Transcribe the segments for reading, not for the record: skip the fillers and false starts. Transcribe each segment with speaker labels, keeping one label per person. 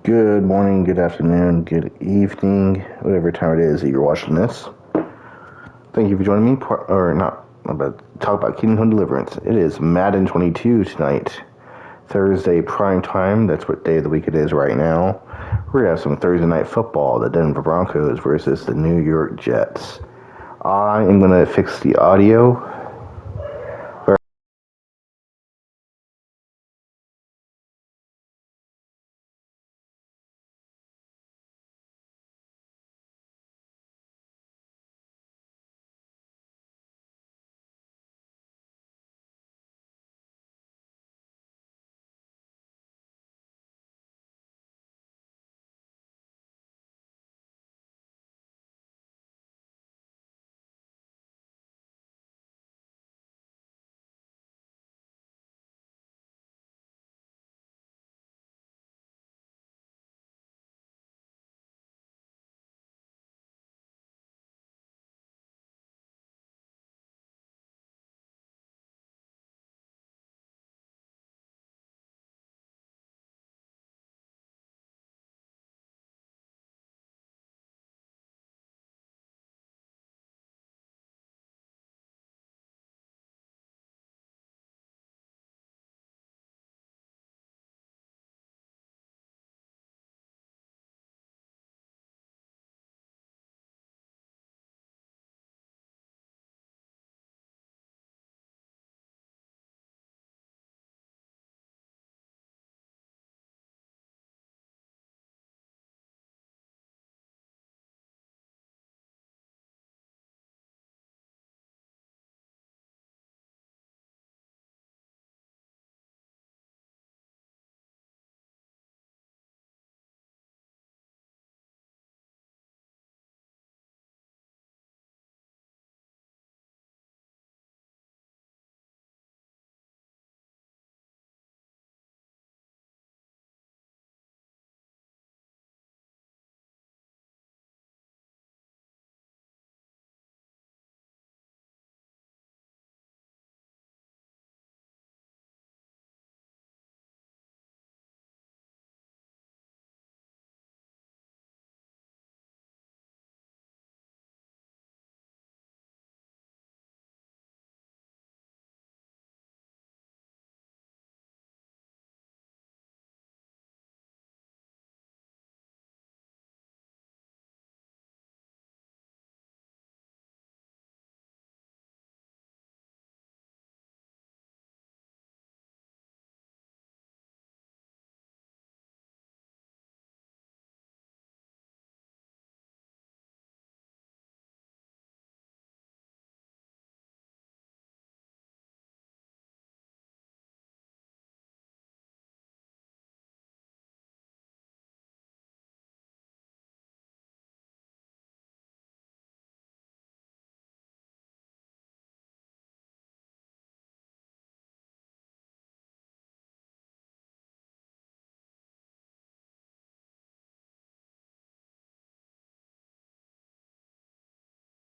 Speaker 1: Good morning, good afternoon, good evening, whatever time it is that you're watching this. Thank you for joining me, talk about Kingdom Come Deliverance. It is Madden 22 tonight, Thursday prime time. That's what day of the week it is right now. We're going to have some Thursday night football, the Denver Broncos versus the New York Jets. I am going to fix the audio.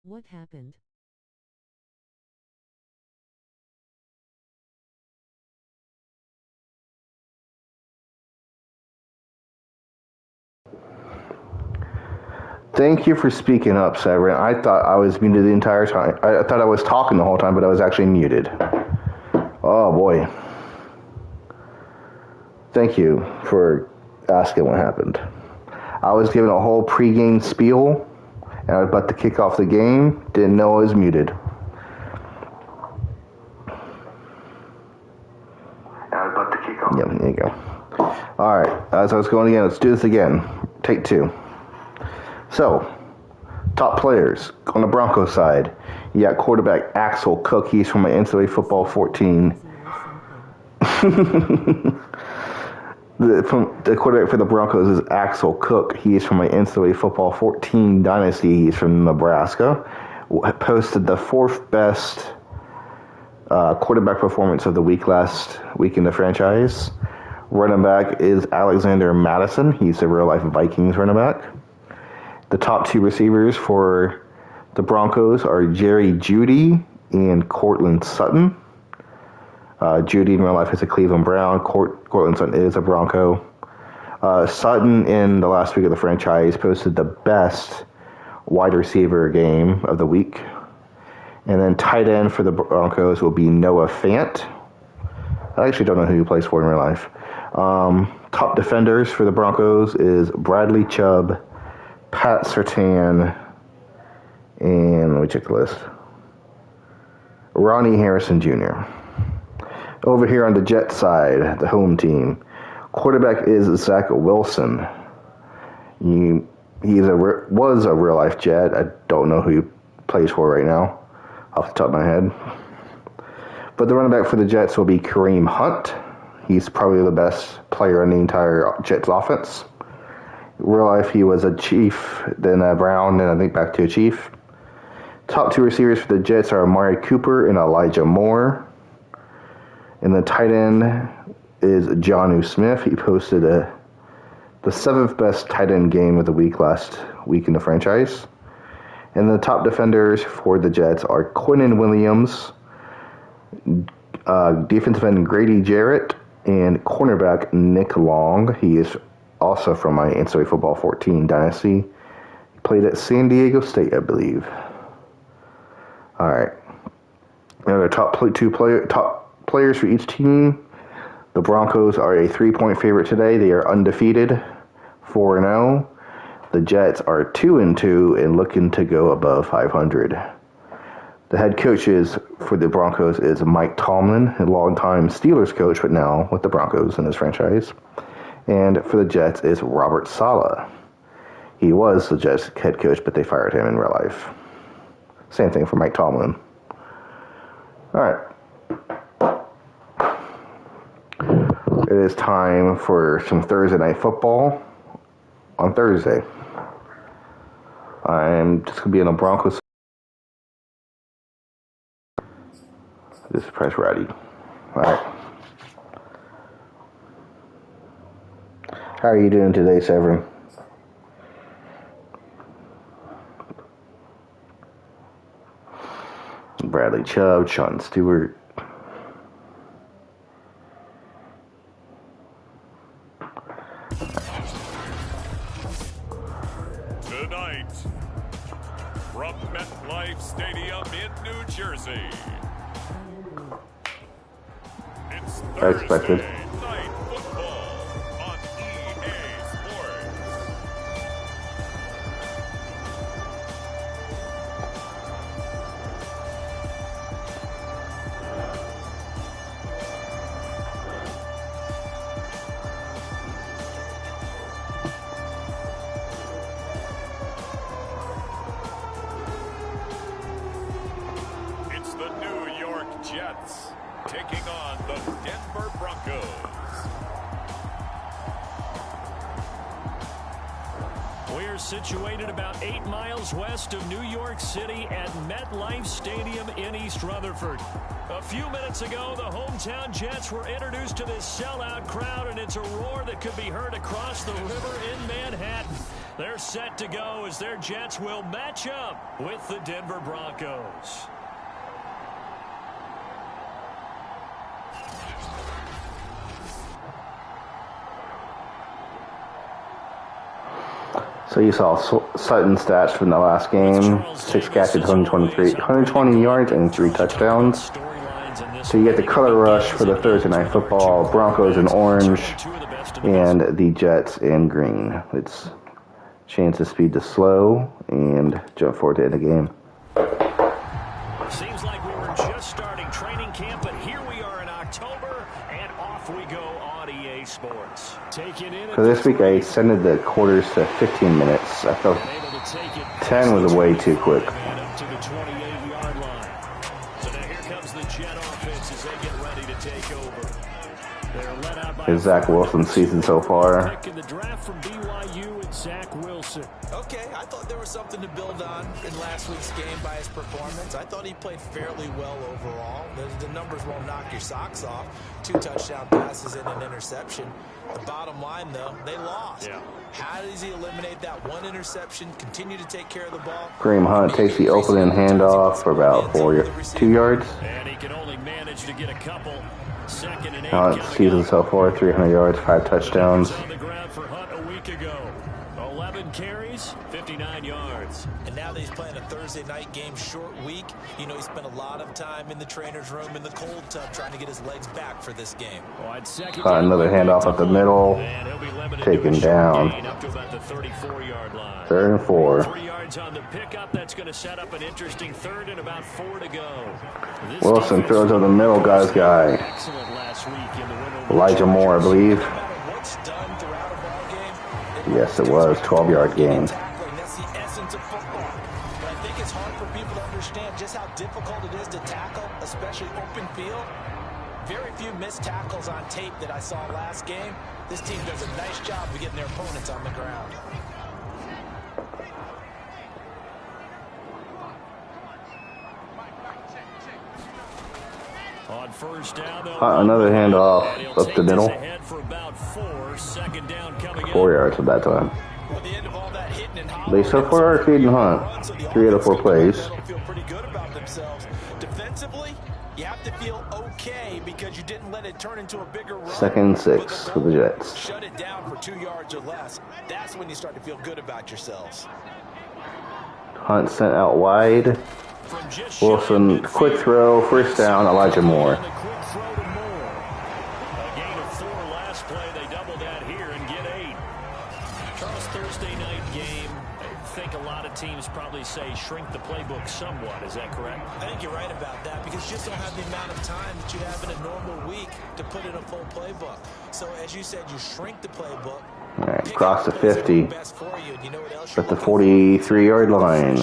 Speaker 2: What happened?
Speaker 1: Thank you for speaking up, Severin. I thought I was muted the entire time. I thought I was talking the whole time, but I was actually muted. Oh boy. Thank you for asking what happened. I was given a whole pregame spiel, and I was about to kick off the game. Didn't know I was muted. Yep, there you go. Alright, as I was going again, let's do this again. Take two. So, top players on the Broncos side. You got quarterback Axel Cook. He's from my NCAA Football 14. The quarterback for the Broncos is Axel Cook. He is from my NCAA Football 14 dynasty. He's from Nebraska. Posted the fourth best quarterback performance of the week last week in the franchise. Running back is Alexander Madison. He's a real-life Vikings running back. The top two receivers for the Broncos are Jerry Jeudy and Courtland Sutton. Jeudy in real life is a Cleveland Brown. Courtland Sutton is a Bronco. Sutton, in the last week of the franchise, posted the best wide receiver game of the week. And then tight end for the Broncos will be Noah Fant. I actually don't know who he plays for in real life. Top defenders for the Broncos is Bradley Chubb, Pat Surtain, and let me check the list. Ronnie Harrison Jr. Over here on the Jets side, the home team, quarterback is Zach Wilson. He was a real life Jet. I don't know who he plays for right now, off the top of my head. But the running back for the Jets will be Kareem Hunt. He's probably the best player in the entire Jets offense. In real life, he was a Chief, then a Brown, and I think back to a Chief. Top two receivers for the Jets are Amari Cooper and Elijah Moore. And the tight end is Jonnu Smith. He posted the seventh best tight end game of the week last week in the franchise. And the top defenders for the Jets are Quinnen Williams, defensive end Grady Jarrett, and cornerback Nick Long. He is also from my NCAA Football 14 dynasty. He played at San Diego State, I believe. All right. Now the top players for each team. The Broncos are a 3-point favorite today. They are undefeated, 4-0. The Jets are 2-2 and looking to go above 500. The head coaches for the Broncos is Mike Tomlin, a longtime Steelers coach, but now with the Broncos in his franchise. And for the Jets is Robert Saleh. He was the Jets head coach, but they fired him in real life. Same thing for Mike Tomlin. All right. It is time for some Thursday night football on Thursday. I'm just going to be in a Broncos. Just press ready. All right. How are you doing today, Severin? Bradley Chubb, Sean Stewart.
Speaker 2: Tonight, from MetLife Stadium in New Jersey, it's Thursday Night Football on EA Sports. It's the New York Jets taking on the Denver Broncos.
Speaker 3: We're situated about 8 miles west of New York City at MetLife Stadium in East Rutherford. A few minutes ago, the hometown Jets were introduced to this sellout crowd, and it's a roar that could be heard across the river in Manhattan. They're set to go as their Jets will match up with the Denver Broncos.
Speaker 1: So you saw Sutton stats from the last game. 6 catches, 120 yards, and 3 touchdowns. So you get the color rush for the Thursday night football. Broncos in orange and the Jets in green. It's chance to speed to slow and jump forward to end the game.
Speaker 3: Seems like we were just starting training camp, but here we are in October, and off we go on EA Sports.
Speaker 1: For this week, I extended the quarters to 15 minutes. I felt 10 was way too quick.
Speaker 3: Up to the 28-yard line. So now here comes the Jet offense as they get ready to take over. They're led out by
Speaker 1: Zach Wilson's season so far.
Speaker 3: pick in the draft from BYU and Zach Wilson.
Speaker 4: Okay, I thought there was something to build on in last week's game by his performance. I thought he played fairly well overall. The numbers won't knock your socks off. 2 touchdown passes and an interception. The bottom line, though, they lost. Yeah. How does he eliminate that one interception, continue to take care of the ball?
Speaker 1: Kareem Hunt takes the opening handoff for about 2 yards.
Speaker 3: And he can only manage to get a couple. Second and 8.
Speaker 1: Hunt's season so far, 300 yards, 5 touchdowns.
Speaker 3: On the ground for Hunt. 11 carries, 59 yards.
Speaker 4: And now that he's playing a Thursday night game, short week, you know he spent a lot of time in the trainer's room in the cold tub trying to get his legs back for this game.
Speaker 1: Another handoff up the middle. Taken down.
Speaker 3: Up to about the 34-yard line.
Speaker 1: 3rd and 4.
Speaker 3: 3 yards on the pickup. That's going to set up an interesting 3rd and about 4 to go.
Speaker 1: Wilson throws over the middle, guy's guy.
Speaker 3: Excellent last week in the win over
Speaker 1: Elijah Moore, I believe.
Speaker 4: What's done throughout a ball game?
Speaker 1: Yes, it was. 12-yard game.
Speaker 4: That's the essence of football. But I think it's hard for people to understand just how difficult it is to tackle, especially open field. Very few missed tackles on tape that I saw last game. This team does a nice job of getting their opponents on the ground.
Speaker 3: On first down,
Speaker 1: Another handoff up the middle.
Speaker 3: For about 4. Second down coming
Speaker 1: 4 yards at that time.
Speaker 4: At the end of all that hitting and
Speaker 1: They still 4-yard feed and hunt. 3 out of 4 plays.
Speaker 4: Feel pretty good about themselves. Defensively, you have to feel okay because you didn't let it turn into a bigger run.
Speaker 1: 2nd and 6 for the Jets.
Speaker 4: Shut it down for 2 yards or less. That's when you start to feel good about yourselves.
Speaker 1: Hunt sent out wide. Wilson, quick throw, first down, Elijah Moore.
Speaker 3: A gain of 4 last play. They double that here and get 8. Charles, Thursday night game. I think a lot of teams probably say shrink the playbook somewhat. Is that correct?
Speaker 4: I think you're right about that because you just don't have the amount of time that you have in a normal week to put in a full playbook. So as you said, you shrink the playbook.
Speaker 1: All right, cross the 50. At the 43-yard line.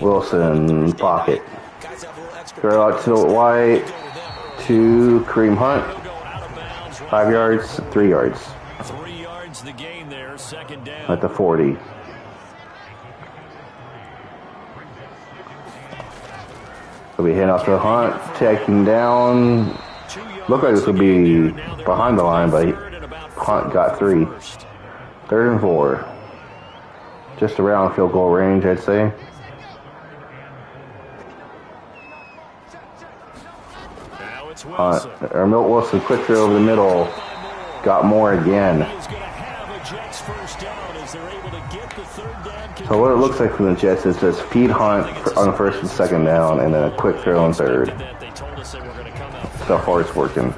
Speaker 1: Wilson, pocket. Throw out to White, to Kareem Hunt. 5 yards, 3 yards.
Speaker 3: 3 yards the gain there, second down.
Speaker 1: At the 40. So we hand off to Hunt, taking down. Looked like this would be behind the line, but Hunt got 3. 3rd and 4. Just around field goal range, I'd say. Hunt, or Milt Wilson, quick throw over the middle. Got more again. So what it looks like from the Jets is just feed Hunt on the 1st and 2nd down, and then a quick throw on 3rd. So far it's working.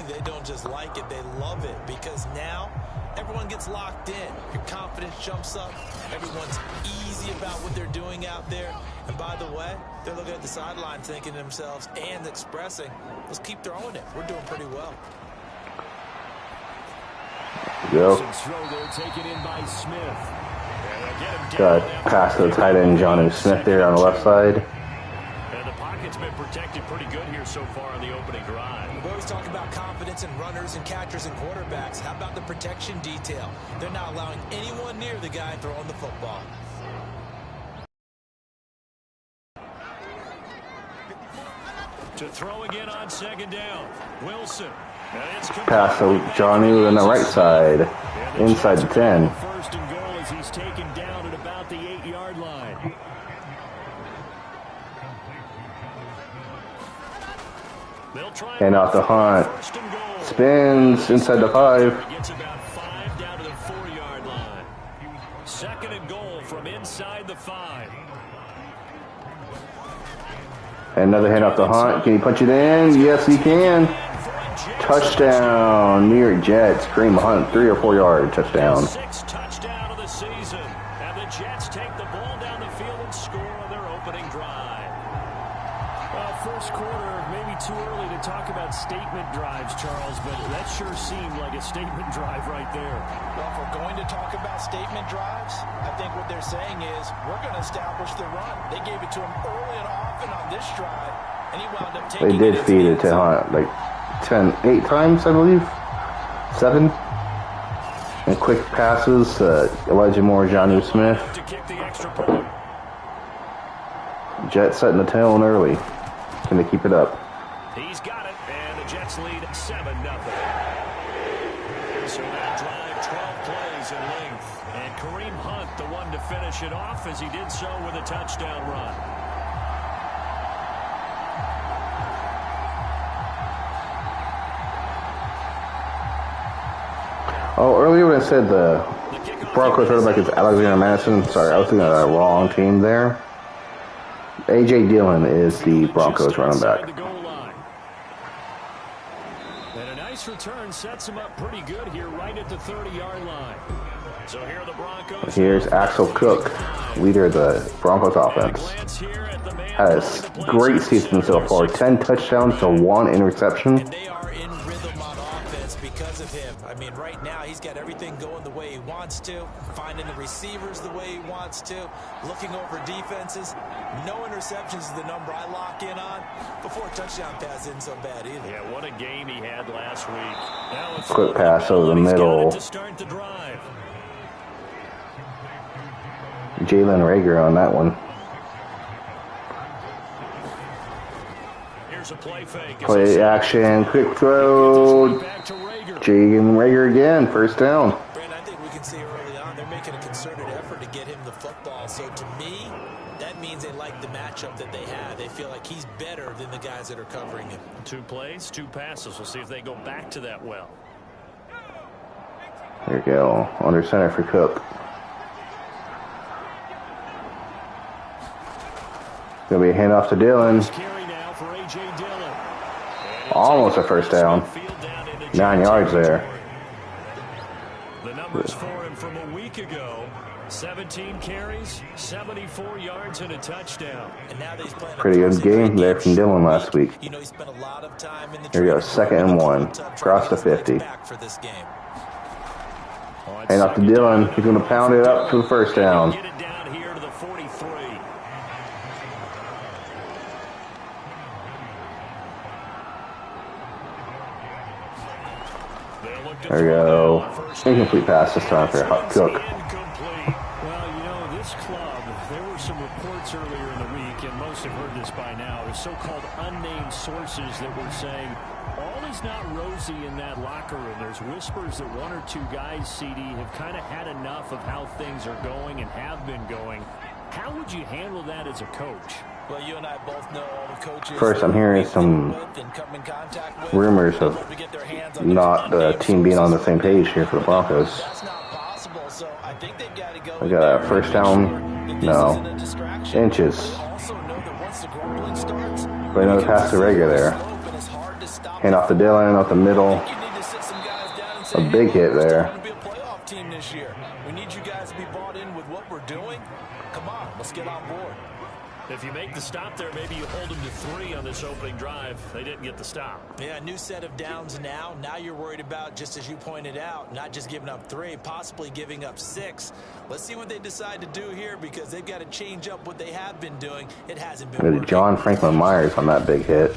Speaker 4: They don't just like it, they love it, because now everyone gets locked in. Your confidence jumps up. Everyone's easy about what they're doing out there. And by the way, they're looking at the sideline thinking to themselves and expressing, let's keep throwing it. We're doing pretty well.
Speaker 1: Go. Got pass to the tight end, Jonnu Smith there on the left side.
Speaker 3: And the pocket's been protected pretty good here so far on the opening drive.
Speaker 4: We always talk about confidence in runners and catchers and quarterbacks. How about the protection detail? They're not allowing anyone near the guy throwing the football.
Speaker 3: To throw again on second down. Wilson.
Speaker 1: Pass to Jonnu on the right side, inside the 10.
Speaker 3: First and goal as he's taken down at about the 8-yard line.
Speaker 1: And off the Hunt. Spins inside the 5.
Speaker 3: Gets about 5 down to the 4-yard line. Second and goal from inside the 5.
Speaker 1: Another hand off the Hunt. Can he punch it in? Yes, he can. Touchdown, New York Jets. Kareem Hunt, 3 or 4 yard touchdown.
Speaker 3: 6th touchdown of the season. And the Jets take the ball down the field and score on their opening drive. Well, first quarter, maybe too early to talk about statement drives, Charles, but that sure seemed like a statement drive right there.
Speaker 4: Well, if we're going to talk about statement drives, I think what they're saying is we're going to establish the run. They gave it to him early and often on this drive, and he wound up taking
Speaker 1: They did feed it to Hunt like 8 times, I believe. 7. And quick passes, Elijah Moore, Jonnu Smith.
Speaker 3: To kick the extra point.
Speaker 1: Jets setting the tone early. Can they keep it up?
Speaker 3: He's got it, and the Jets lead 7-0. So that drive, 12 plays in length. And Kareem Hunt, the one to finish it off, as he did so with a touchdown run.
Speaker 1: Oh, earlier when I said the Broncos running back is Alexander Madison, sorry, I was thinking of the wrong team there. A.J. Dillon is the Broncos running back.
Speaker 3: And a nice return sets him up pretty good here right at the 30-yard line. So here are the Broncos.
Speaker 1: Here's Axel Cook, leader of the Broncos offense. Has great season so far. 10 touchdowns to 1 interception.
Speaker 4: And they are in rhythm on offense because of him. I mean, right now he's got everything going the way he wants to, finding the receivers the way he wants to, looking over defenses. No interceptions is the number I lock in on. Before a touchdown pass isn't so bad either.
Speaker 3: Yeah, what a game he had last week. Now
Speaker 1: Quick pass over the middle.
Speaker 3: To start the drive.
Speaker 1: Jalen Rager on that one.
Speaker 3: Here's a play fake.
Speaker 1: Play action, quick throw. Jalen Rager again, first down.
Speaker 4: Brandon, I think we can see early on they're making a concerted effort to get him the football. So to me, that means they like the matchup that they have. They feel like he's better than the guys that are covering him.
Speaker 3: 2 plays, 2 passes. We'll see if they go back to that well.
Speaker 1: There you go. Under center for Cook. Gonna be a handoff to Dillon. Almost a first down. 9 yards there.
Speaker 3: The numbers for him from a week ago: 17 carries, 74 yards, and a touchdown.
Speaker 4: And now he's playing
Speaker 1: pretty good game there from Dillon last week.
Speaker 4: You know, he spent a lot of time in the
Speaker 1: Here we go, 2nd and 1. Cross the 50. Handoff to Dillon. He's gonna pound it up for the first down.
Speaker 3: Get it down here to the 43.
Speaker 1: There we go. Incomplete pass this time for Cook.
Speaker 3: Well, you know, this club, there were some reports earlier in the week, and most have heard this by now, the so-called unnamed sources that were saying all is not rosy in that locker room. There's whispers that 1 or 2 guys, CD, have kind of had enough of how things are going and have been going. How would you handle that as a coach?
Speaker 4: Well, you and I both know all the coaches.
Speaker 1: First, I'm hearing some rumors of not the team being on the same page here for the Broncos.
Speaker 4: That's not possible, so I think they've got to go.
Speaker 1: We got a first down. No. Inches. But another pass to Rager there. Hand off to Dillon, off the middle. A big hit there.
Speaker 4: We need you guys to be bought in with what we're doing. Come on, let's get on board.
Speaker 3: If you make the stop there, maybe you hold them to 3 on this opening drive. They didn't get the stop.
Speaker 4: Yeah, new set of downs now. Now you're worried about, just as you pointed out, not just giving up 3, possibly giving up 6. Let's see what they decide to do here, because they've got to change up what they have been doing. It hasn't been working.
Speaker 1: John Franklin Myers on that big hit.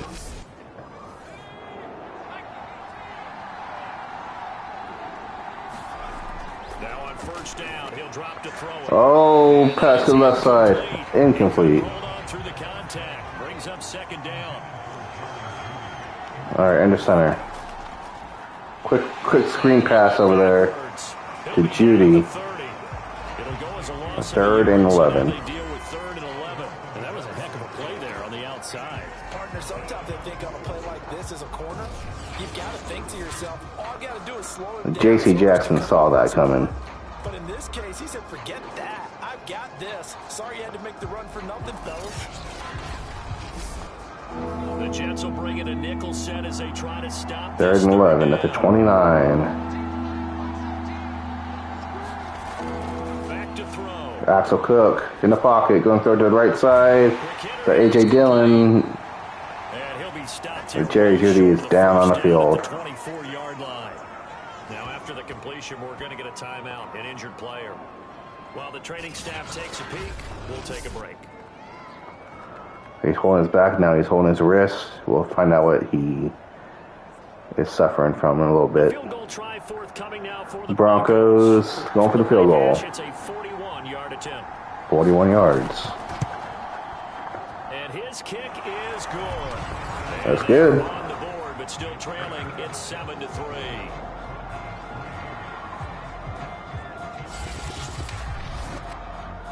Speaker 3: Now on first down, he'll drop to throw it.
Speaker 1: Oh, pass to the left side. Incomplete.
Speaker 3: Hold on through the contact. Brings up 2nd down.
Speaker 1: All right, under center. Quick screen pass over there to Judy. 3rd and 11.
Speaker 3: They deal with 3rd and 11. And that was a heck of a play there on the outside.
Speaker 4: Partner, sometimes they think on a play like this as a corner, you've got to think to yourself, all I got to do is slow it down.
Speaker 1: J.C. Jackson saw that coming.
Speaker 4: But in this case, he said, forget that. I've got this. Sorry you had to make the run for nothing, fellas.
Speaker 3: The Jets will bring in a nickel set as they try to stop.
Speaker 1: 3rd and 11 at the 29.
Speaker 3: Back to throw.
Speaker 1: Axel Cook in the pocket, going throw to the right side. To A.J. Dillon.
Speaker 3: And he'll be stopped.
Speaker 1: Jerry Judy is down on the field.
Speaker 3: 24-yard line. Now after the completion, we're going to get a timeout, an injured player. While the training staff takes a peek, we'll take a break.
Speaker 1: He's holding his back now. He's holding his wrist. We'll find out what he is suffering from in a little bit.
Speaker 3: Field goal try forthcoming now for the
Speaker 1: Broncos going for the field goal.
Speaker 3: It's a 41-yard attempt.
Speaker 1: 41 yards.
Speaker 3: And his kick is good.
Speaker 1: That's good.
Speaker 3: On the board, but still trailing. It's 7-3.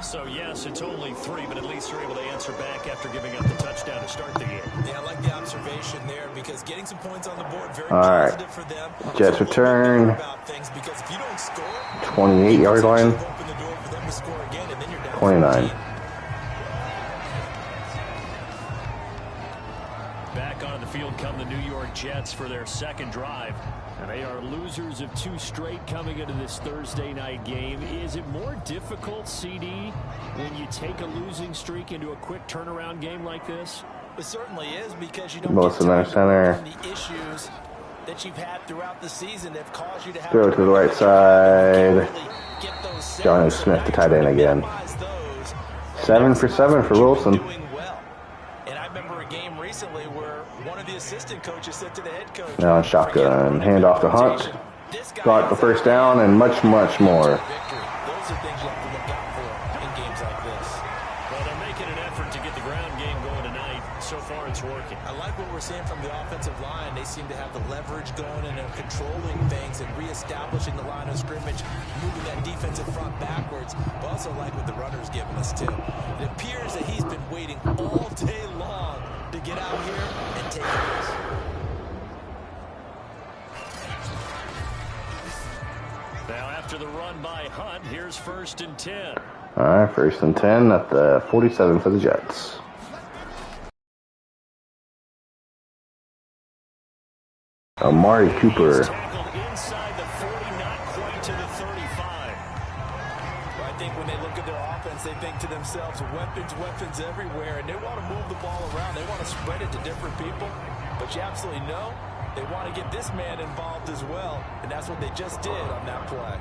Speaker 3: So, yes, it's only 3, but at least you're able to answer back after giving up the touchdown to start the game.
Speaker 4: Yeah, I like the observation there because getting some points on the board, very
Speaker 1: All right.
Speaker 4: positive for them.
Speaker 1: Jets return. 28-yard line. 29.
Speaker 3: Back on the field come the New York Jets for their second drive. And they are losers of 2 straight coming into this Thursday night game. Is it more difficult, CD, when you take a losing streak into a quick turnaround game like this?
Speaker 4: It certainly is because you don't
Speaker 1: Most
Speaker 4: get
Speaker 1: of center.
Speaker 4: the issues that you've had throughout the season that have caused you to have
Speaker 1: Throw it to the right side. Johnny Smith, the tight end again. 7 for 7 for Wilson.
Speaker 4: And I remember a game recently where one of the assistant coaches said to the head coach,
Speaker 1: Now shotgun, hand off to Hunt. Got the first down and much, much more.
Speaker 4: Those are things you have to look out for in games like this.
Speaker 3: Well, they're making an effort to get the ground game going tonight. So far, it's working.
Speaker 4: I like what we're seeing from the offensive line. They seem to have the leverage going and they're controlling things and reestablishing the line of scrimmage, moving that defensive front backwards. But also like what the runner's giving us, too. It appears that he's been waiting all day long to get out here and take it.
Speaker 3: Now, after the run by Hunt, here's 1st and 10.
Speaker 1: All right, 1st and 10 at the 47 for the Jets. Amari Cooper.
Speaker 3: Tackled inside the 40, not quite to the 35.
Speaker 4: Well, I think when they look at their offense, they think to themselves, weapons everywhere, and they want to move the ball around. They want to spread it to different people, but you absolutely know they want to get this man involved as well, and that's what they just did on that play.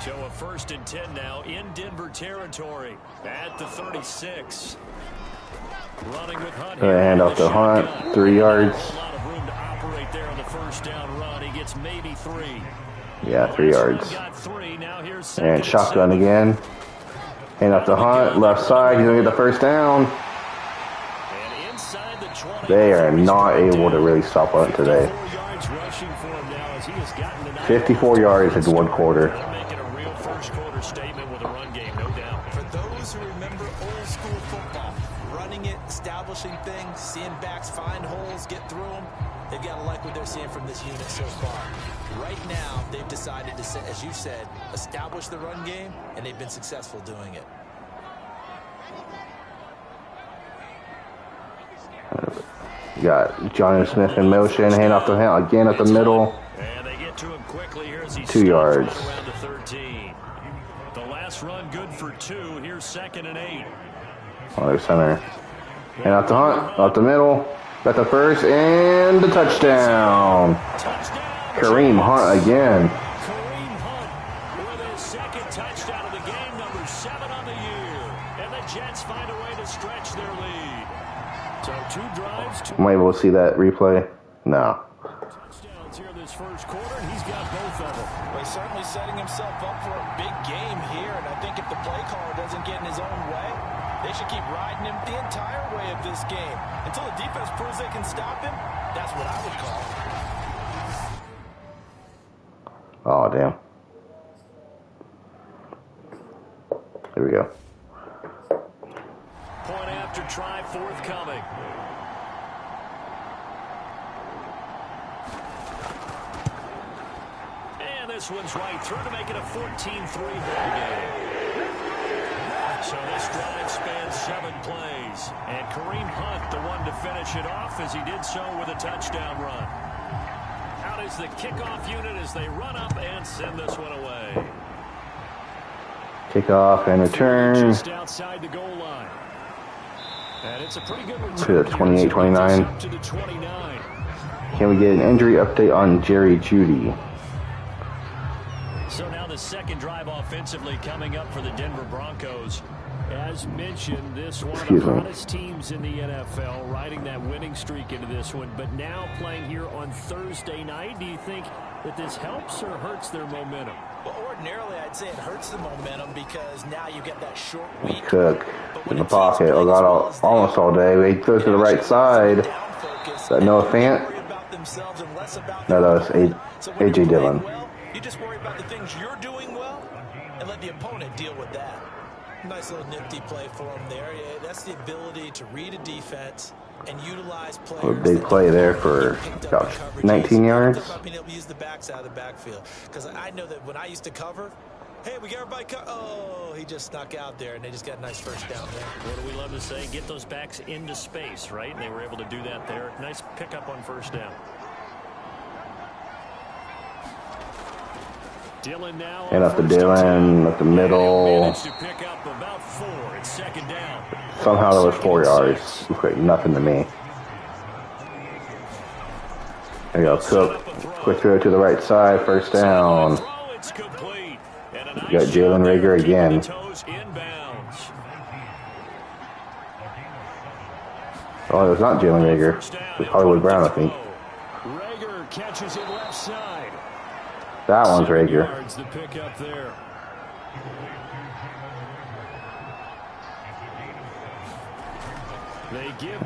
Speaker 3: So a 1st and 10 now in Denver territory at the 36. Running with Hunt.
Speaker 1: Hand off to Hunt, 3 yards.
Speaker 3: A lot of room to operate there on the first down run. He gets maybe 3.
Speaker 1: Yeah, 3 yards.
Speaker 3: Got 3. Now here's
Speaker 1: And shotgun again. Hand off to Hunt, left side. He's going to get the first down.
Speaker 3: And inside the 20.
Speaker 1: They are not able to really stop Hunt today. 54 yards in 1 quarter.
Speaker 3: Making a real first quarter statement with a run game, no doubt.
Speaker 4: For those who remember old school football, running it, establishing things, seeing backs find holes, get through them, they've got to like what they're seeing from this unit so far. Right now, they've decided to, as you said, establish the run game, and they've been successful doing it.
Speaker 1: You got Johnny Smith in motion, hand off to him again at the middle.
Speaker 3: And they get to him quickly here as he
Speaker 1: 2 yards.
Speaker 3: around the 13. The last run good for 2. Here's 2nd and 8.
Speaker 1: Other center. Hand off to Hunt, up the middle. Got the first and the touchdown. Kareem Hunt again.
Speaker 3: Kareem Hunt with his 2nd touchdown of the game, number 7 on the year. And the Jets find a way to stretch their lead. So 2 drives, 2
Speaker 1: Am I able to see that replay? No.
Speaker 3: touchdowns here this first quarter, and he's got both of them.
Speaker 4: Well, he's certainly setting himself up for a big game here, and I think if the play caller doesn't get in his own way, they should keep riding him the entire way of this game. Until the defense proves they can stop him, that's what I would call it.
Speaker 1: Oh, damn. Here we go.
Speaker 3: Point after try forthcoming. And this one's right through to make it a 14-3 ball game. So this drive spans 7 plays. And Kareem Hunt, the one to finish it off, as he did so with a touchdown run. Out is the kickoff unit as they run up and send this one away.
Speaker 1: Kickoff and return.
Speaker 3: Just outside the goal line. And it's a pretty good return.
Speaker 1: To the 28-29.
Speaker 3: Up to the 29.
Speaker 1: Can we get an injury update on Jerry Jeudy?
Speaker 3: So now the second drive offensively coming up for the Denver Broncos. As mentioned, this one of the hottest teams in the NFL, riding that winning streak into this one, but now playing here on Thursday night. Do you think that this helps or hurts their momentum?
Speaker 4: Well, ordinarily, I'd say it hurts the momentum because now you get that short week.
Speaker 1: Cook in the pocket. Oh, got almost all day. He throws to the right side. Is that Noah Fant? No, that was A.J. Dillon.
Speaker 4: You just worry about the things you're doing well and let the opponent deal with that. Nice little nifty play for him there. Yeah, that's the ability to read a defense and utilize players.
Speaker 1: A big play there for about 19 yards.
Speaker 4: About being able to use the backs out of the backfield. Because I know that when I used to cover, hey, we got everybody oh, he just snuck out there, and they just got a nice first down there.
Speaker 3: What do we love to say? Get those backs into space, right? And they were able to do that there. Nice pickup on first down. Dylan now.
Speaker 1: And up to Dylan, up the middle.
Speaker 3: To pick up about 4. It's second down.
Speaker 1: Somehow that was 4 yards. Looked like nothing to me. There you go. Cook. Quick throw to the right side. First down. You got Jalen Reagor again. Oh, it was not Jalen Reagor. It was Hollywood Brown, I think.
Speaker 3: Reagor catches it left side.
Speaker 1: That one's Reagor.
Speaker 3: The pick up there. They give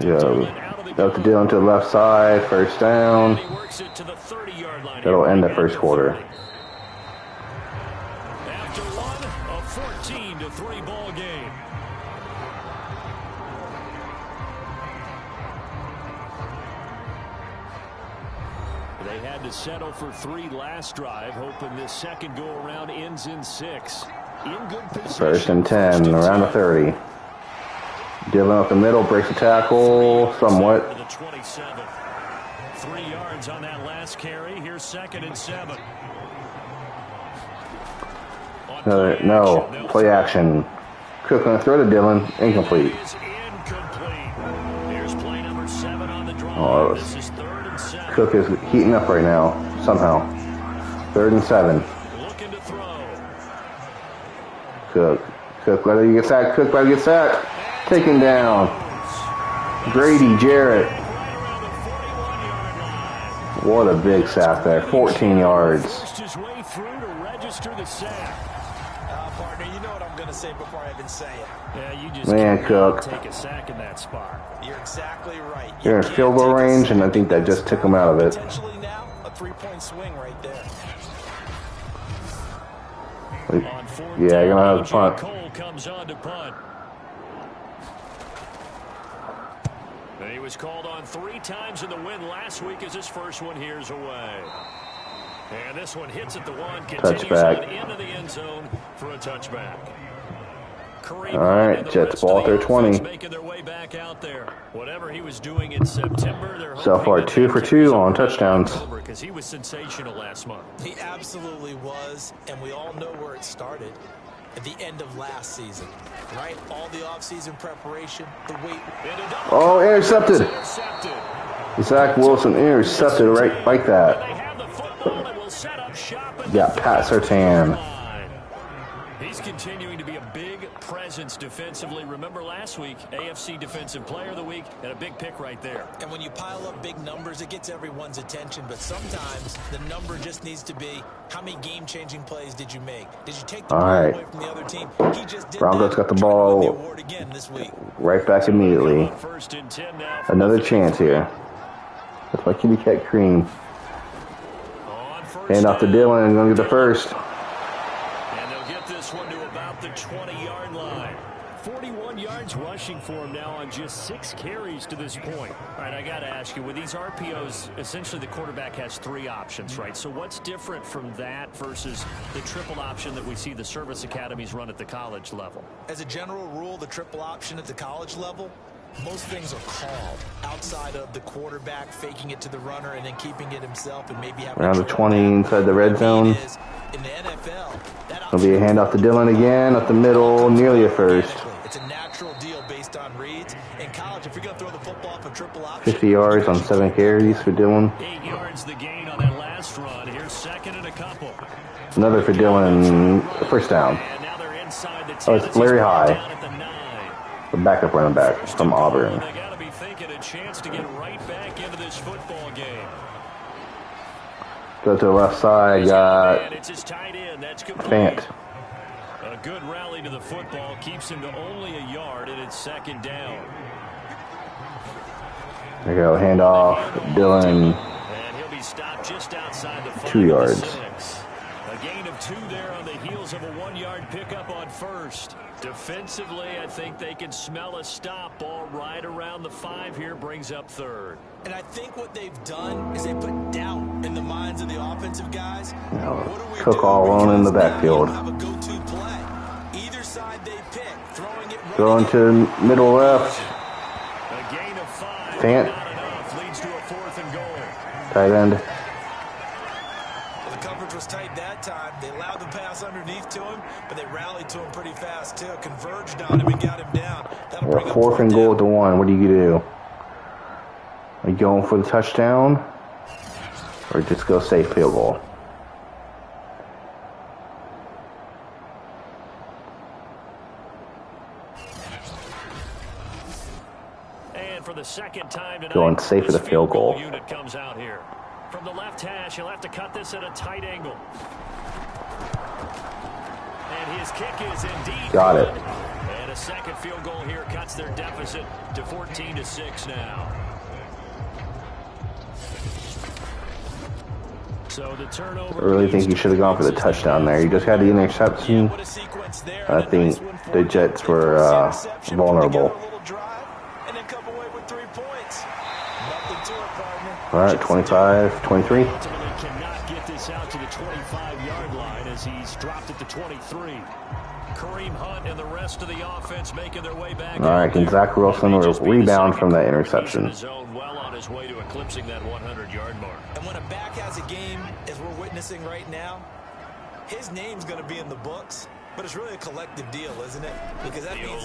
Speaker 1: Up to Dylan to the left side. First down. That'll end the first quarter.
Speaker 3: After one, a 14-3 ball game. They had to settle for 3 last drive, hoping this second go-around ends in 6. In good position.
Speaker 1: First and 10, around the 30. Dylan up the middle, breaks the tackle somewhat.
Speaker 3: 3 yards on that last carry. Here's second and 7.
Speaker 1: No, play action. Cook gonna throw to Dylan, incomplete.
Speaker 3: Here's play number 7 on the drive.
Speaker 1: Oh,
Speaker 3: this is 3rd and 7.
Speaker 1: Cook is heating up right now, somehow. 3rd and 7.
Speaker 3: Looking to throw.
Speaker 1: Cook, let it get sacked. Cook, let it get sacked. Taken down. Grady Jarrett. What a big sack there. 14 yards.
Speaker 3: His way through to register the sack.
Speaker 4: Partner, you know what I'm going to say before I even say it.
Speaker 3: Yeah, you just
Speaker 1: Man, Cook.
Speaker 3: take a sack in that spot.
Speaker 4: You're exactly right.
Speaker 1: They're in field goal range, and I think that just took him out of it.
Speaker 4: Potentially now, a 3-point swing right there.
Speaker 1: Yeah, you're going to have a punt.
Speaker 3: Cole comes on to punt. And he was called on 3 times in the win last week as his first one here's away. And this one hits at the 1, continues
Speaker 1: Touchback.
Speaker 3: on into the end zone for a touchback.
Speaker 1: All right, Jets ball at their 20.
Speaker 3: Making their way back out there. Whatever he was doing in September,
Speaker 1: So far, 2 for 2 on touchdowns.
Speaker 3: Because he was sensational last month.
Speaker 4: He absolutely was, and we all know where it started. At the end of last season, right? All the offseason preparation, the wait.
Speaker 1: Oh, intercepted. Zach Wilson intercepted right like that. Got Pat Surtain.
Speaker 3: He's continuing to be a big presence defensively. Remember last week, AFC Defensive Player of the Week, and a big pick right there.
Speaker 4: And when you pile up big numbers, it gets everyone's attention. But sometimes the number just needs to be, how many game-changing plays did you make? Did you take the ball away from the other team? He just did
Speaker 1: Broncos got the ball right back immediately. Another chance here. That's my kitty cat cream. Hand off to Dylan and going to get the first.
Speaker 3: And they'll get this one to about the 20-yard line. 41 yards rushing for him now on just 6 carries to this point. All right, I got to ask you, with these RPOs, essentially the quarterback has 3 options, right? So what's different from that versus the triple option that we see the service academies run at the college level?
Speaker 4: As a general rule, the triple option at the college level, most things are called outside of the quarterback faking it to the runner and then keeping it himself and maybe having
Speaker 1: around the 20 inside the red zone.
Speaker 4: In the NFL,
Speaker 1: it'll be a handoff to Dylan again, up the middle, nearly a first.
Speaker 4: It's a natural deal based on reads. In college, if you're going to throw the football off a triple option,
Speaker 1: 50 yards on 7 carries for Dylan.
Speaker 3: 8 yards the gain on that last run. Here's second and a couple.
Speaker 1: Another for Dylan, first down.
Speaker 3: And now they're inside the 10.
Speaker 1: Oh, it's Larry High. The backup running back from Auburn.
Speaker 3: They got to be thinking a chance to get right back into this football game.
Speaker 1: Go to the left side, got Fant.
Speaker 3: A good rally to the football keeps him to only a yard, and it's second down.
Speaker 1: There you go, handoff, Dylan.
Speaker 3: And he'll be stopped just outside the
Speaker 1: 2 yards.
Speaker 3: 2 there on the heels of a 1-yard pickup on first. Defensively, I think they can smell a stop. Ball right around the 5 here, brings up 3rd.
Speaker 4: And I think what they've done is they put doubt in the minds of the offensive guys.
Speaker 1: Cook all alone in the backfield.
Speaker 4: Have a go-to play. Either side they pick, throwing it,
Speaker 1: Going to middle left.
Speaker 3: A gain of 5,
Speaker 1: Fant.
Speaker 3: not enough, leads to a 4th and goal.
Speaker 1: Tight end.
Speaker 4: The coverage was tight that time. They allowed the pass underneath to him, but they rallied to him pretty fast too. Converged on him and got him down. That'll bring up
Speaker 1: 4th and goal at the 1. What do you do? Are you going for the touchdown? Or just go safe field goal?
Speaker 3: And for the second time tonight,
Speaker 1: Going safe for the field goal.
Speaker 3: Unit comes out here. From the left hash, he'll have to cut this at a tight angle. And his kick is indeed
Speaker 1: Got it.
Speaker 3: And a second field goal here cuts their deficit to 14-6 now. So the turnover.
Speaker 1: I really think you should have gone for the touchdown there. You just had the interception. I think the Jets were vulnerable. All right, 25, 23.
Speaker 3: Ultimately cannot get this out to the 25-yard line as he's dropped it to 23. Kareem Hunt and the rest of the offense making their way back.
Speaker 1: All right, can Zach Wilson rebound from that interception?
Speaker 3: Well on his way to eclipsing that 100-yard mark.
Speaker 4: And when a back has a game, as we're witnessing right now, his name's going to be in the books. But it's really a collective deal, isn't it? Because that means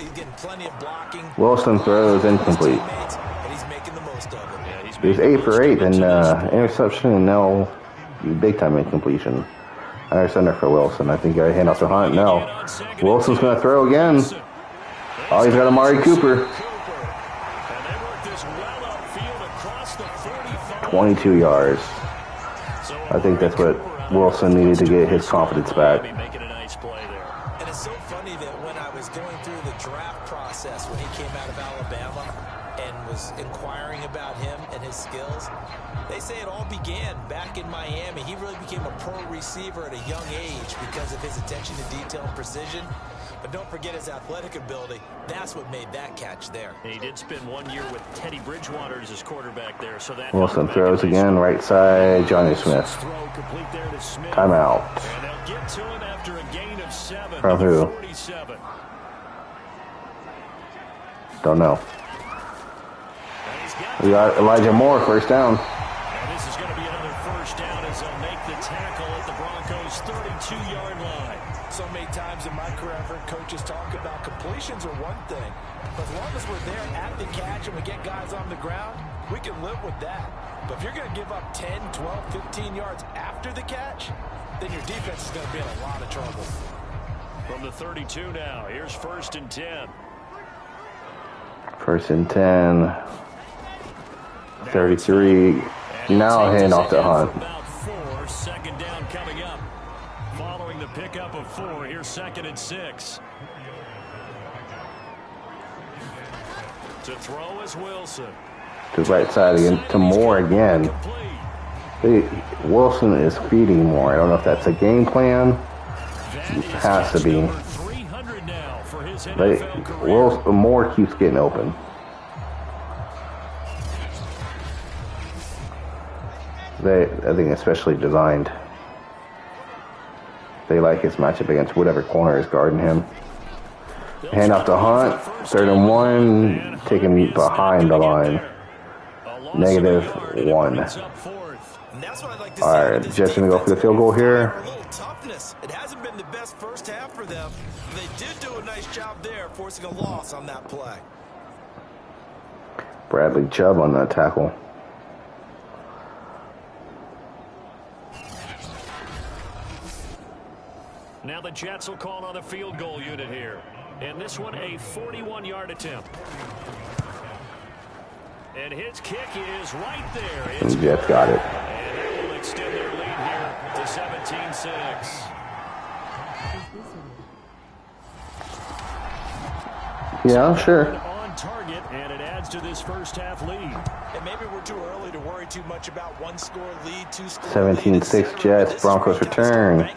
Speaker 4: he's getting plenty of blocking.
Speaker 1: Wilson throws incomplete.
Speaker 4: And he's making the most of it. Yeah,
Speaker 1: He was 8 for 8 in interception and now big time incompletion. Under center for Wilson. I think I hand off to Hunt. No. Wilson's going to throw again. Oh, he's got Amari Cooper. 22 yards. I think that's what Wilson needed to get his confidence back.
Speaker 4: And it's so funny that when I was going through the draft process when he came out of Alabama and was inquiring about him and his skills, they say it all began back in Miami. He really became a pro receiver at a young age because of his attention to detail and precision. But don't forget his athletic ability. That's what made that catch there.
Speaker 3: And he did spend 1 year with Teddy Bridgewater as his quarterback there. So that
Speaker 1: Wilson throws again, right side, Johnny Smith. Timeout.
Speaker 3: And they'll get to him after a gain of 7.
Speaker 1: From who?
Speaker 3: 47.
Speaker 1: Don't know. We got Elijah Moore, first down.
Speaker 3: And this is going to be another first down as they'll make the tackle at the Broncos' 32-yard line.
Speaker 4: So many times in my career, I've heard coaches talk about completions are one thing. But as long as we're there at the catch and we get guys on the ground, we can live with that. But if you're going to give up 10, 12, 15 yards after the catch, then your defense is going to be in a lot of trouble.
Speaker 3: From the 32 now, here's 1st and 10.
Speaker 1: 1st and 10. 33. Now hand off to Hunt.
Speaker 3: About 4, second down coming up. Following the pickup of 4, here's 2nd and 6. To throw is Wilson.
Speaker 1: To right side again, to Moore again. Wilson is feeding Moore. I don't know if that's a game plan. It has to be. But Moore keeps getting open. I think especially designed. They like his matchup against whatever corner is guarding him. Hand off to Hunt. 3rd and 1. Taking behind the line. -1. All right, Jets going to go for the field goal here.
Speaker 4: It hasn't been the best first half for them. They did do a nice job there, forcing a loss on that play.
Speaker 1: Bradley Chubb on that tackle.
Speaker 3: Now the Jets will call on the field goal unit here. And this one a 41-yard attempt. And his kick is right there.
Speaker 1: And the Jets got it.
Speaker 3: And they will extend their lead here to 17-6.
Speaker 1: Yeah, sure.
Speaker 3: On target, and it adds adds to this first half lead.
Speaker 4: And maybe we're too early to worry too much about one-score lead, two-score
Speaker 1: 17-6 Jets. Broncos return.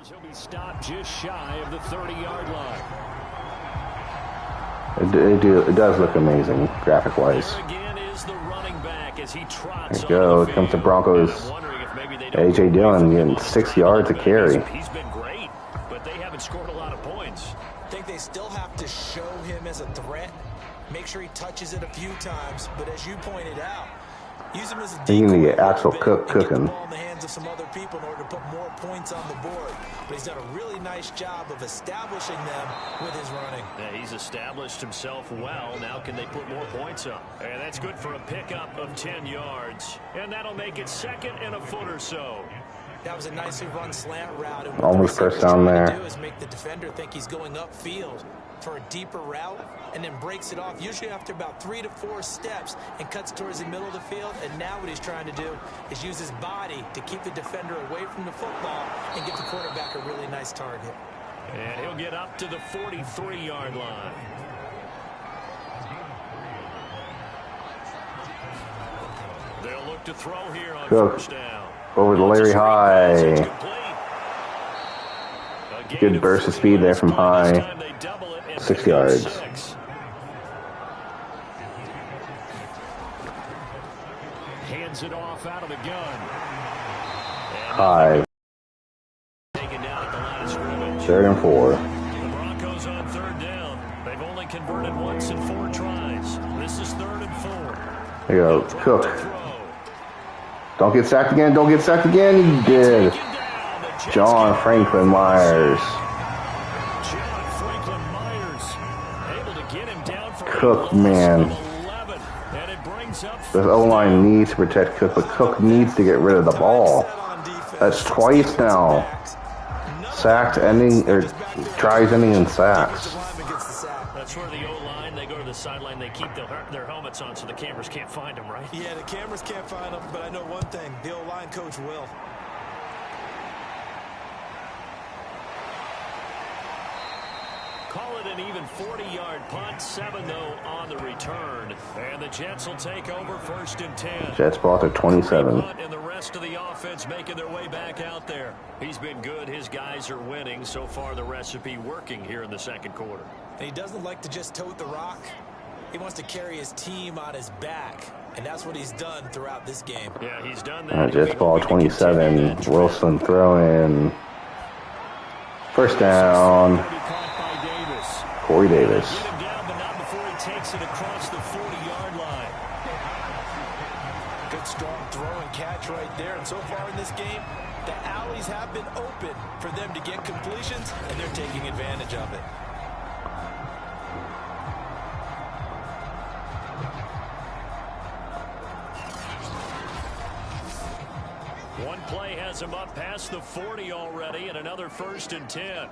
Speaker 3: He'll be stopped just shy of the 30-yard line.
Speaker 1: It does look amazing, graphic-wise.
Speaker 3: There again is the running back as he trots.
Speaker 1: There you go. It comes to Broncos. A.J. Dillon getting 6 yards to carry.
Speaker 3: He's been great, but they haven't scored a lot of points.
Speaker 4: I think they still have to show him as a threat. Make sure he touches it a few times, but as you pointed out, use him as a decoy.
Speaker 1: You need to get Axel Cook cooking.
Speaker 4: Get the ball in the hands of some other people in order to put more points on the board. But he's done a really nice job of establishing them with his running.
Speaker 3: Yeah, he's established himself well. Now can they put more points up? And that's good for a pickup of 10 yards. And that'll make it second and a foot or so.
Speaker 4: That was a nicely run slant route. And
Speaker 1: Almost first down there.
Speaker 4: Do is make the defender think he's going upfield for a deeper route, and then breaks it off usually after about 3 to 4 steps and cuts towards the middle of the field. And now what he's trying to do is use his body to keep the defender away from the football and give the quarterback a really nice target.
Speaker 3: And he'll get up to the 43-yard line. They'll look to throw here on first down.
Speaker 1: Over to Larry High. Good burst of speed there from High. 6 yards.
Speaker 3: Hands it off out of the gun.
Speaker 1: High.
Speaker 3: Taken down at the line of scrimmage.
Speaker 1: 3rd and 4.
Speaker 3: The Broncos on 3rd down. They've only converted once in 4 tries. This is 3rd and 4.
Speaker 1: There you go. Cook. Don't get sacked again. Don't get sacked again. He did. John Franklin Myers. Cook, man. The O-line needs to protect Cook, but Cook needs to get rid of the ball. That's twice now. Sacked ending, or tries ending in sacks.
Speaker 3: That's where the O-line, they go to the sideline, they keep their helmets on so the cameras can't find them, right?
Speaker 4: Yeah, the cameras can't find them, but I know one thing, the O-line coach will.
Speaker 3: Call it an even 40-yard punt, 7 though on the return. And the Jets will take over 1st and 10.
Speaker 1: Jets ball to 27.
Speaker 3: And the rest of the offense making their way back out there. He's been good. His guys are winning. So far the recipe working here in the 2nd quarter.
Speaker 4: And he doesn't like to just tote the rock. He wants to carry his team on his back. And that's what he's done throughout this game.
Speaker 3: Yeah, he's done that.
Speaker 1: Jets ball 27. Wilson throwing. 1st down. Corey Davis.
Speaker 3: Get him down, but not before he takes it across the 40-yard line.
Speaker 4: Good strong throw and catch right there. And so far in this game, the alleys have been open for them to get completions, and they're taking advantage of it.
Speaker 3: One play has him up past the 40 already, and another 1st and 10.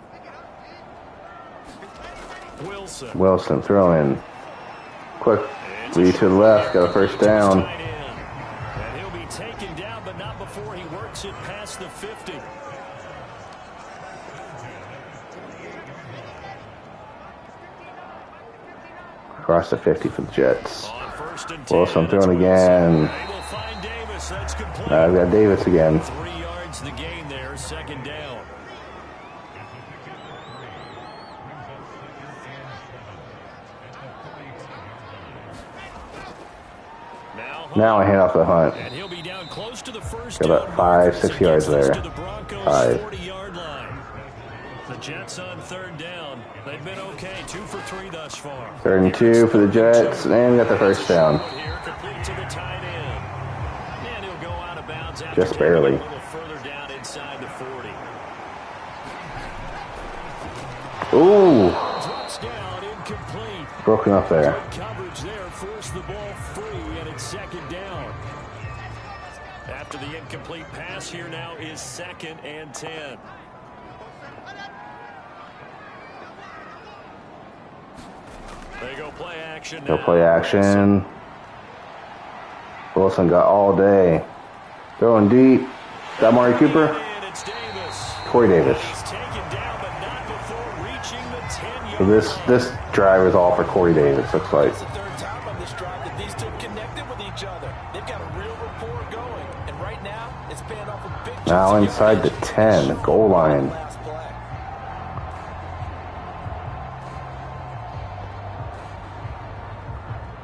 Speaker 1: Wilson throwing. Quick read to the left. Got a 1st down.
Speaker 3: And he'll be taken down, but not before he works it past the 50.
Speaker 1: Across the 50 for the Jets. Wilson throwing again. Now we got Davis again.
Speaker 3: 3 yards the gain there, 2nd down.
Speaker 1: Now I hand off the Hunt.
Speaker 3: And he'll be down close to the 1st
Speaker 1: got about 5-6 yards there. 5.
Speaker 3: 40-yard line. The Jets on 3rd down. They've been okay, 2 for 3 thus far.
Speaker 1: 3rd and 2 for the Jets, and we got the 1st down.
Speaker 3: Here, complete to the tight end. And he'll go out of bounds after
Speaker 1: Just barely.
Speaker 3: a little further down inside the 40.
Speaker 1: Ooh.
Speaker 3: Drops down, incomplete.
Speaker 1: Broken up there.
Speaker 3: Good coverage there, forced the ball free, and it's 2nd down. After the incomplete pass, here now is 2nd and 10. They go play action now.
Speaker 1: Go play action. Wilson got all day. Throwing deep. Got Amari Cooper.
Speaker 3: And it's Davis.
Speaker 1: Corey Davis.
Speaker 3: He's taken down, but not before reaching the 10-yard
Speaker 1: So this drive is all for Corey Davis, looks like.
Speaker 4: It's the third time on this drive that these two connected with each other. They've got a real rapport going, and right now it's paying off a big chunk
Speaker 1: Now
Speaker 4: of
Speaker 1: inside the
Speaker 4: yardage.
Speaker 1: 10, goal line.
Speaker 4: Last play.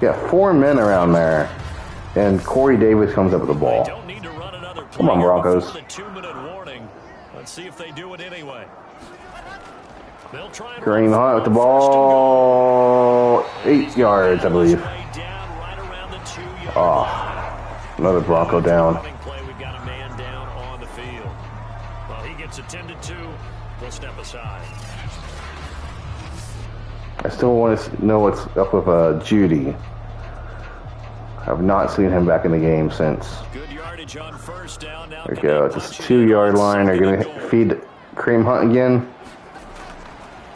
Speaker 1: Yeah, 4 men around there, and Corey Davis comes up with the ball.
Speaker 3: Don't need to run another play
Speaker 1: Come on,
Speaker 3: here
Speaker 1: Broncos.
Speaker 3: before the 2-minute warning. Let's see if they do it anyway. They'll try and
Speaker 1: Kareem
Speaker 3: run
Speaker 1: Hunt with the
Speaker 3: for first and goal.
Speaker 1: ball, 8 yards, I believe.
Speaker 3: Way down, right around the 2-yard
Speaker 1: Oh, another Bronco down.
Speaker 3: running play. We've got a man down on the field. Well, he gets attended to. We'll step aside.
Speaker 1: I still want to know what's up with Judy. I've not seen him back in the game since.
Speaker 3: Good yardage on first down. Now
Speaker 1: There we
Speaker 3: can
Speaker 1: go.
Speaker 3: they
Speaker 1: Just
Speaker 3: punch it
Speaker 1: 2-yard
Speaker 3: in?
Speaker 1: line. They're going to
Speaker 3: Second and
Speaker 1: feed Kareem Hunt again.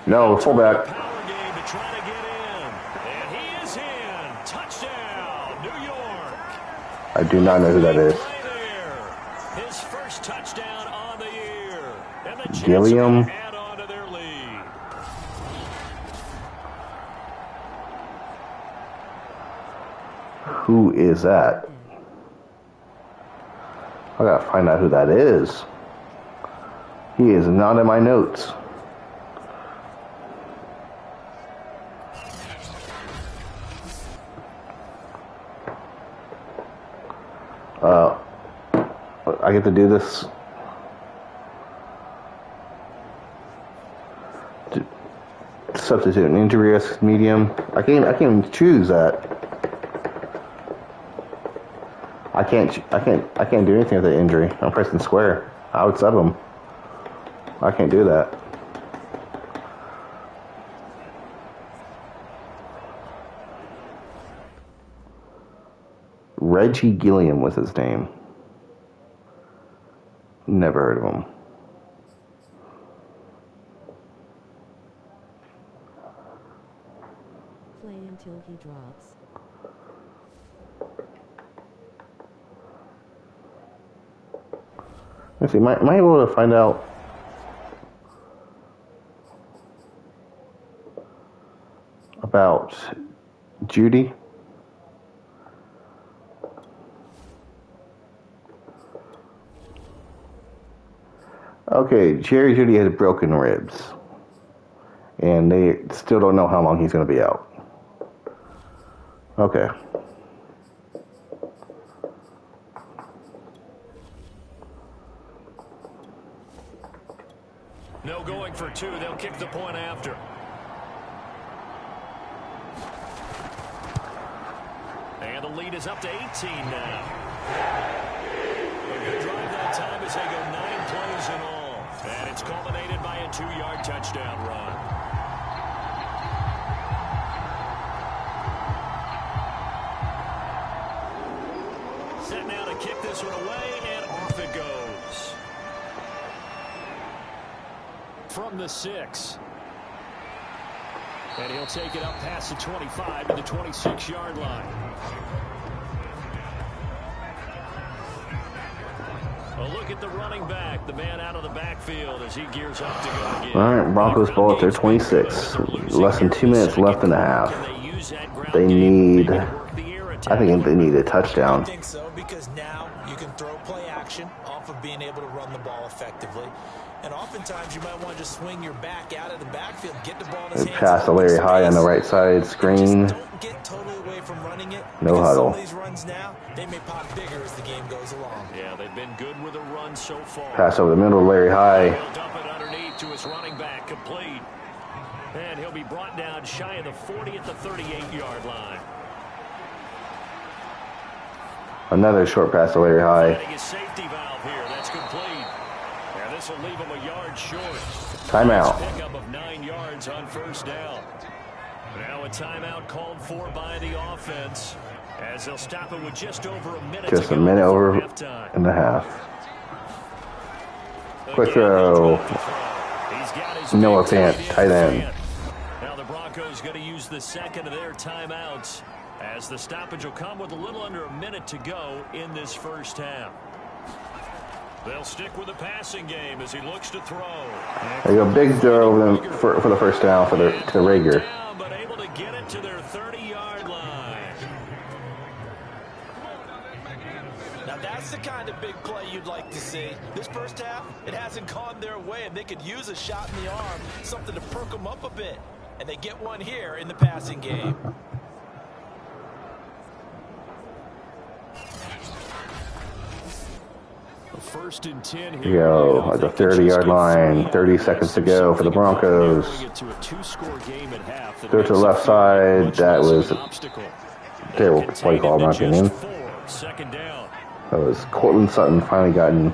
Speaker 1: No, fullback.
Speaker 3: Power game to try to get in. And he is in. Touchdown, New York.
Speaker 1: I do not know who that is.
Speaker 3: Right there. His first touchdown on the year. And the Jets
Speaker 1: Gilliam.
Speaker 3: add on to their lead.
Speaker 1: Who is that? I gotta find out who that is. He is not in my notes. I get to do this. Substitute an injury risk medium. I can't even choose that. I can't do anything with the injury. I'm pressing square. I would sub him. I can't do that. Reggie Gilliam was his name. Never heard of him.
Speaker 5: Play until he drops.
Speaker 1: Let's see, am I able to find out about Judy? Okay, Jerry Judy has broken ribs, and they still don't know how long he's going to be out. Okay.
Speaker 3: No going for two. They'll kick the point after. And the lead is up to 18 now. A good drive that time as they go 9 plays in all. And it's culminated by a 2-yard touchdown run. Set now to kick this one away, and off it goes. From the 6. And he'll take it up past the 25 to the 26-yard line. A look at the running back, the man out of the backfield as he gears up to go again.
Speaker 1: All right, Broncos ball at their 26. Less than 2 minutes left in the half. They need, I think they need a touchdown.
Speaker 4: I think so, because now you can throw play action off of being able to run the ball effectively. And oftentimes you might want to just swing your back out of the backfield, get the ball in his
Speaker 1: They
Speaker 4: hands.
Speaker 1: pass to Larry High on the right side screen.
Speaker 4: Just don't get totally away from running it.
Speaker 1: No
Speaker 4: because
Speaker 1: huddle.
Speaker 4: Some of these runs now, they may pop bigger as the game goes along.
Speaker 3: Yeah, they've been good with a run so far.
Speaker 1: Pass over the middle to Larry High.
Speaker 3: He'll dump it underneath to his running back, complete. And he'll be brought down shy of the 40 at the 38-yard line.
Speaker 1: Another short pass to Larry High.
Speaker 3: Finding his safety valve here. That's complete. And this will leave him a yard short.
Speaker 1: Timeout.
Speaker 3: Pickup of 9 yards on first down. Now a timeout called for by the offense as they'll stop it with just over a minute
Speaker 1: Just
Speaker 3: to
Speaker 1: a
Speaker 3: go
Speaker 1: minute
Speaker 3: before
Speaker 1: over
Speaker 3: halftime.
Speaker 1: and a half. Quick
Speaker 3: Again, they'll
Speaker 1: throw.
Speaker 3: throw. He's got his
Speaker 1: Noah
Speaker 3: big
Speaker 1: Fant, tight end.
Speaker 3: Now the Broncos going to use the second of their timeouts as the stoppage will come with a little under a minute to go in this first half. They'll stick with the passing game as he looks to throw.
Speaker 1: There you go, big throw over them for the first down to Rager.
Speaker 3: Down, but able to get it to their 30-yard line.
Speaker 4: Now that's the kind of big play you'd like to see. This first half, it hasn't gone their way, and they could use a shot in the arm, something to perk them up a bit. And they get one here in the passing game.
Speaker 3: First and 10
Speaker 1: here. Yo, at the 30-yard line, 30 seconds to go for the Broncos. Throw to the left side. That was a terrible play call, in my opinion. That was Cortland Sutton finally got him.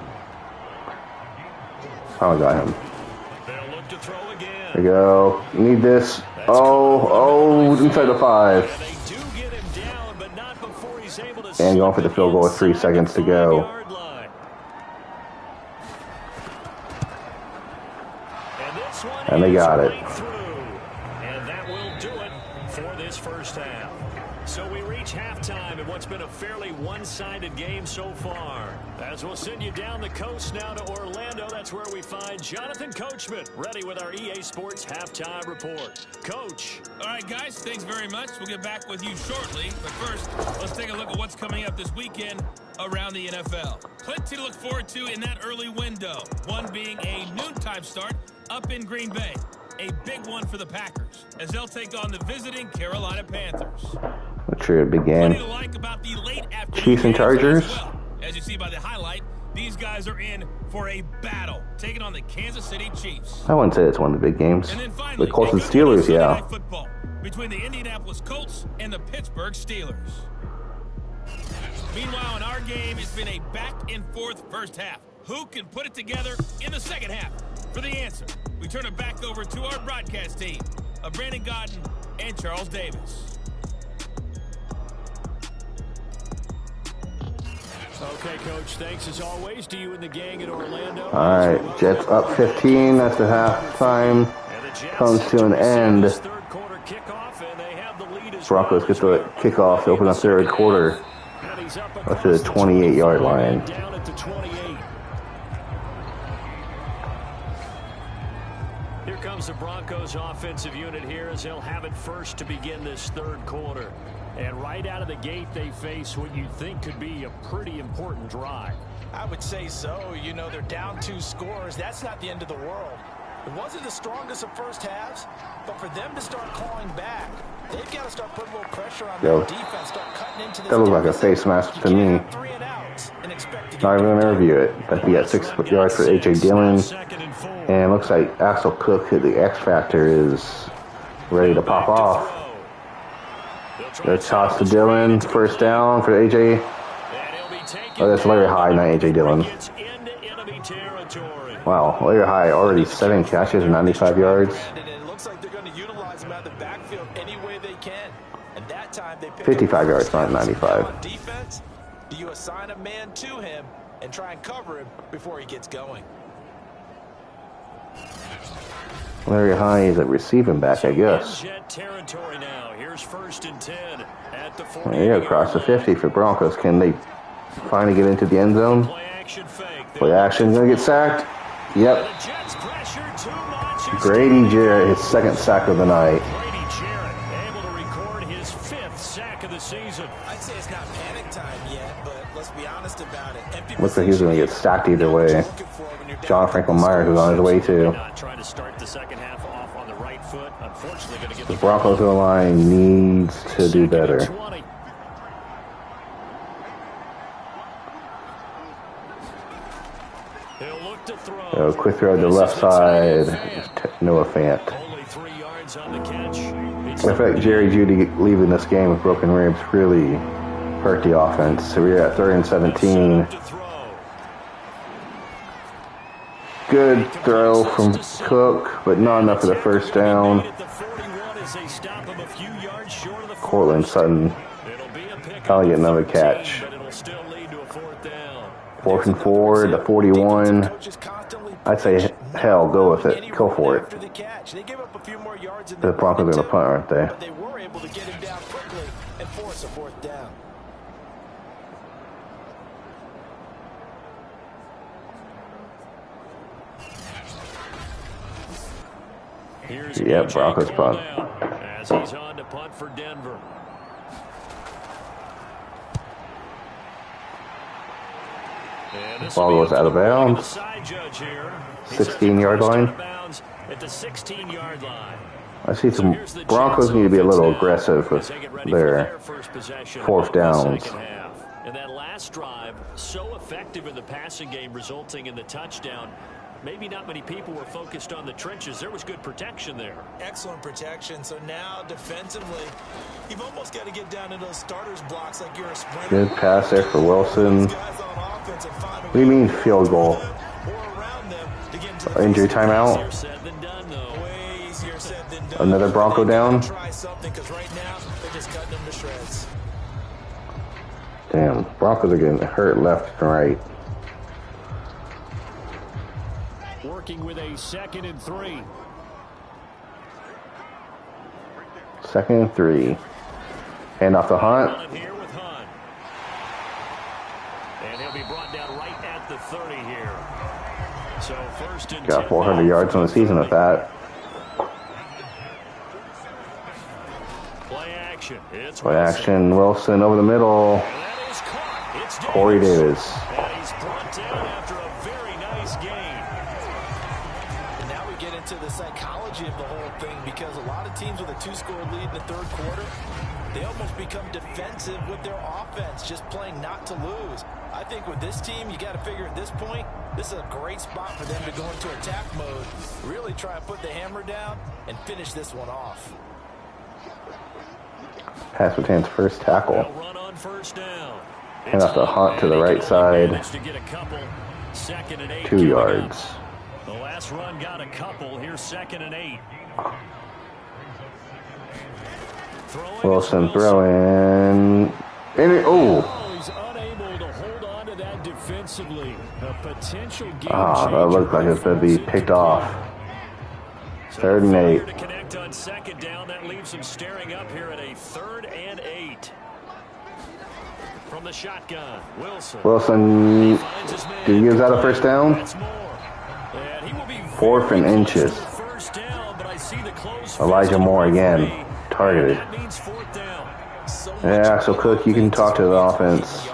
Speaker 1: There you go. Need this. Oh, inside the 5. And going for the field goal with 3 seconds to go. And they got it.
Speaker 3: And that will do it for this first half. So we reach halftime in what's been a fairly one-sided game so far. As we'll send you down the coast now to Orlando, that's where we find Jonathan Coachman, ready with our EA Sports Halftime Report. Coach.
Speaker 6: All right, guys, thanks very much. We'll get back with you shortly. But first, let's take a look at what's coming up this weekend around the NFL. Plenty to look forward to in that early window. One being a noontime start up in Green Bay. A big one for the Packers as they'll take on the visiting Carolina Panthers.
Speaker 1: Not sure it began.
Speaker 6: Like about the late
Speaker 1: Chiefs and Chargers.
Speaker 6: Well. As you see by the highlight, these guys are in for a battle, taking on the Kansas City Chiefs.
Speaker 1: I wouldn't say it's one of the big games.
Speaker 6: And then finally,
Speaker 1: the Colts and Steelers, yeah.
Speaker 6: Football between the Indianapolis Colts and the Pittsburgh Steelers. Meanwhile, in our game, it's been a back-and-forth first half. Who can put it together in the second half? For the answer, we turn it back over to our broadcast team of Brandon Godden and Charles Davis.
Speaker 3: Okay, Coach, thanks as always to you and the gang at Orlando.
Speaker 1: All right, Jets up 15. That's the halftime. Comes to an end. Broncos get the kickoff to open the third quarter. Up to the 28-yard line.
Speaker 3: Down at the 28. Here comes the Broncos offensive unit here as they'll have it first to begin this third quarter. And right out of the gate, they face what you think could be a pretty important drive.
Speaker 4: I would say so. You know, they're down 2 scores. That's not the end of the world. It wasn't the strongest of first halves, but for them to start clawing back, they've got to start putting a little pressure on their defense, start cutting into this.
Speaker 1: That looks like a face mask to me. Not even going to review it. But we got 6 yards for A.J. Dillon. And it looks like Axel Cook, the X Factor, is ready to pop off. They're tossed to Dillon. First down for A.J. Oh, that's Larry High, not A.J. Dillon. Wow, Larry High already 7 catches and 95 yards.
Speaker 4: It looks like they're going to utilize him out of the backfield any way they can. And that time they
Speaker 1: 55 yards, not 95.
Speaker 4: On defense, do you assign a man to him and try and cover him before he gets going?
Speaker 1: Larry High is a receiving back, I guess.
Speaker 3: Territory now. Here's first and 10 at the 40.
Speaker 1: There you go, across the 50 for Broncos. Can they finally get into the end zone? Play action, gonna get sacked. Yep. Grady Jarrett, his 2nd sack of the night.
Speaker 3: Grady Jarrett able to record his 5th sack of the season.
Speaker 4: I'd say it's not panic time yet, but let's be honest about it.
Speaker 1: Looks like he's gonna get sacked either way. John Franklin Myers is on his way too.
Speaker 3: Not trying to start the second half off on the right foot. Unfortunately, going to get
Speaker 1: the Broncos on the line needs to do better. Quick throw to the left side. Noah Fant. In fact, Jerry Jeudy leaving this game with broken ribs really hurt the offense. So we're at 3rd and 17. Good throw from Cook, but not enough for the first down. Cortland Sutton probably get another catch. 4th and 4, the 41. I'd say, hell, go with it. Go for it. The Broncos are going to punt, aren't they?
Speaker 4: But they were able to get him down quickly and force a 4th down.
Speaker 3: Here's
Speaker 1: Yep,
Speaker 3: AJ
Speaker 1: Broncos
Speaker 3: Cole
Speaker 1: punt.
Speaker 3: now as he's on to punt for Denver. And this
Speaker 1: Ball
Speaker 3: will be
Speaker 1: goes out of
Speaker 3: the
Speaker 1: bounds.
Speaker 3: side judge here.
Speaker 1: 16-yard line.
Speaker 3: Out of bounds at the 16-yard line.
Speaker 1: I see some Broncos need to be a little aggressive with their fourth downs.
Speaker 3: And that last drive, so effective in the passing game, resulting in the touchdown. Maybe not many people were focused on the trenches. There was good protection there.
Speaker 4: Excellent protection. So now defensively, you've almost got to get down to those starters blocks like you're a sprinter.
Speaker 1: Good pass there for Wilson. What do you mean field goal? Injury timeout. Another Bronco down. Damn, Broncos are getting hurt left and right.
Speaker 3: Working with a 2nd and 3.
Speaker 1: 2nd and 3. Hand off to Hunt.
Speaker 3: Here with Hunt. And he'll be brought down right at the 30 here. So first and
Speaker 1: Got 400 yards on the season with that.
Speaker 3: Play action. It's
Speaker 1: Play action. Wilson over the middle.
Speaker 3: That is caught. It's
Speaker 1: Corey Davis.
Speaker 3: And he's brought down after a very nice gain.
Speaker 4: And now we get into the psychology of the whole thing, because a lot of teams with a 2-score lead in the third quarter, they almost become defensive with their offense, just playing not to lose. I think with this team, you got to figure at this point, this is a great spot for them to go into attack mode, really try and put the hammer down and finish this one off.
Speaker 1: Pass retains first tackle.
Speaker 3: They'll run on first down.
Speaker 1: Hand off to Hunt to the right side.
Speaker 3: To get a couple. 2nd and 8.
Speaker 1: 2 yards.
Speaker 3: The last run got a couple. Here's 2nd and 8.
Speaker 1: Wilson throwing.
Speaker 3: He's unable to hold on to that defensively. A potential game
Speaker 1: That looks like it's going to be picked off. 3rd and 8.
Speaker 3: To connect on 2nd down, that leaves him staring up here at a 3rd and 8. From the shotgun,
Speaker 1: Wilson, do you use that a first down? 4th and inches. Elijah Moore again, targeted. Yeah, so Cook, you can talk to the offense.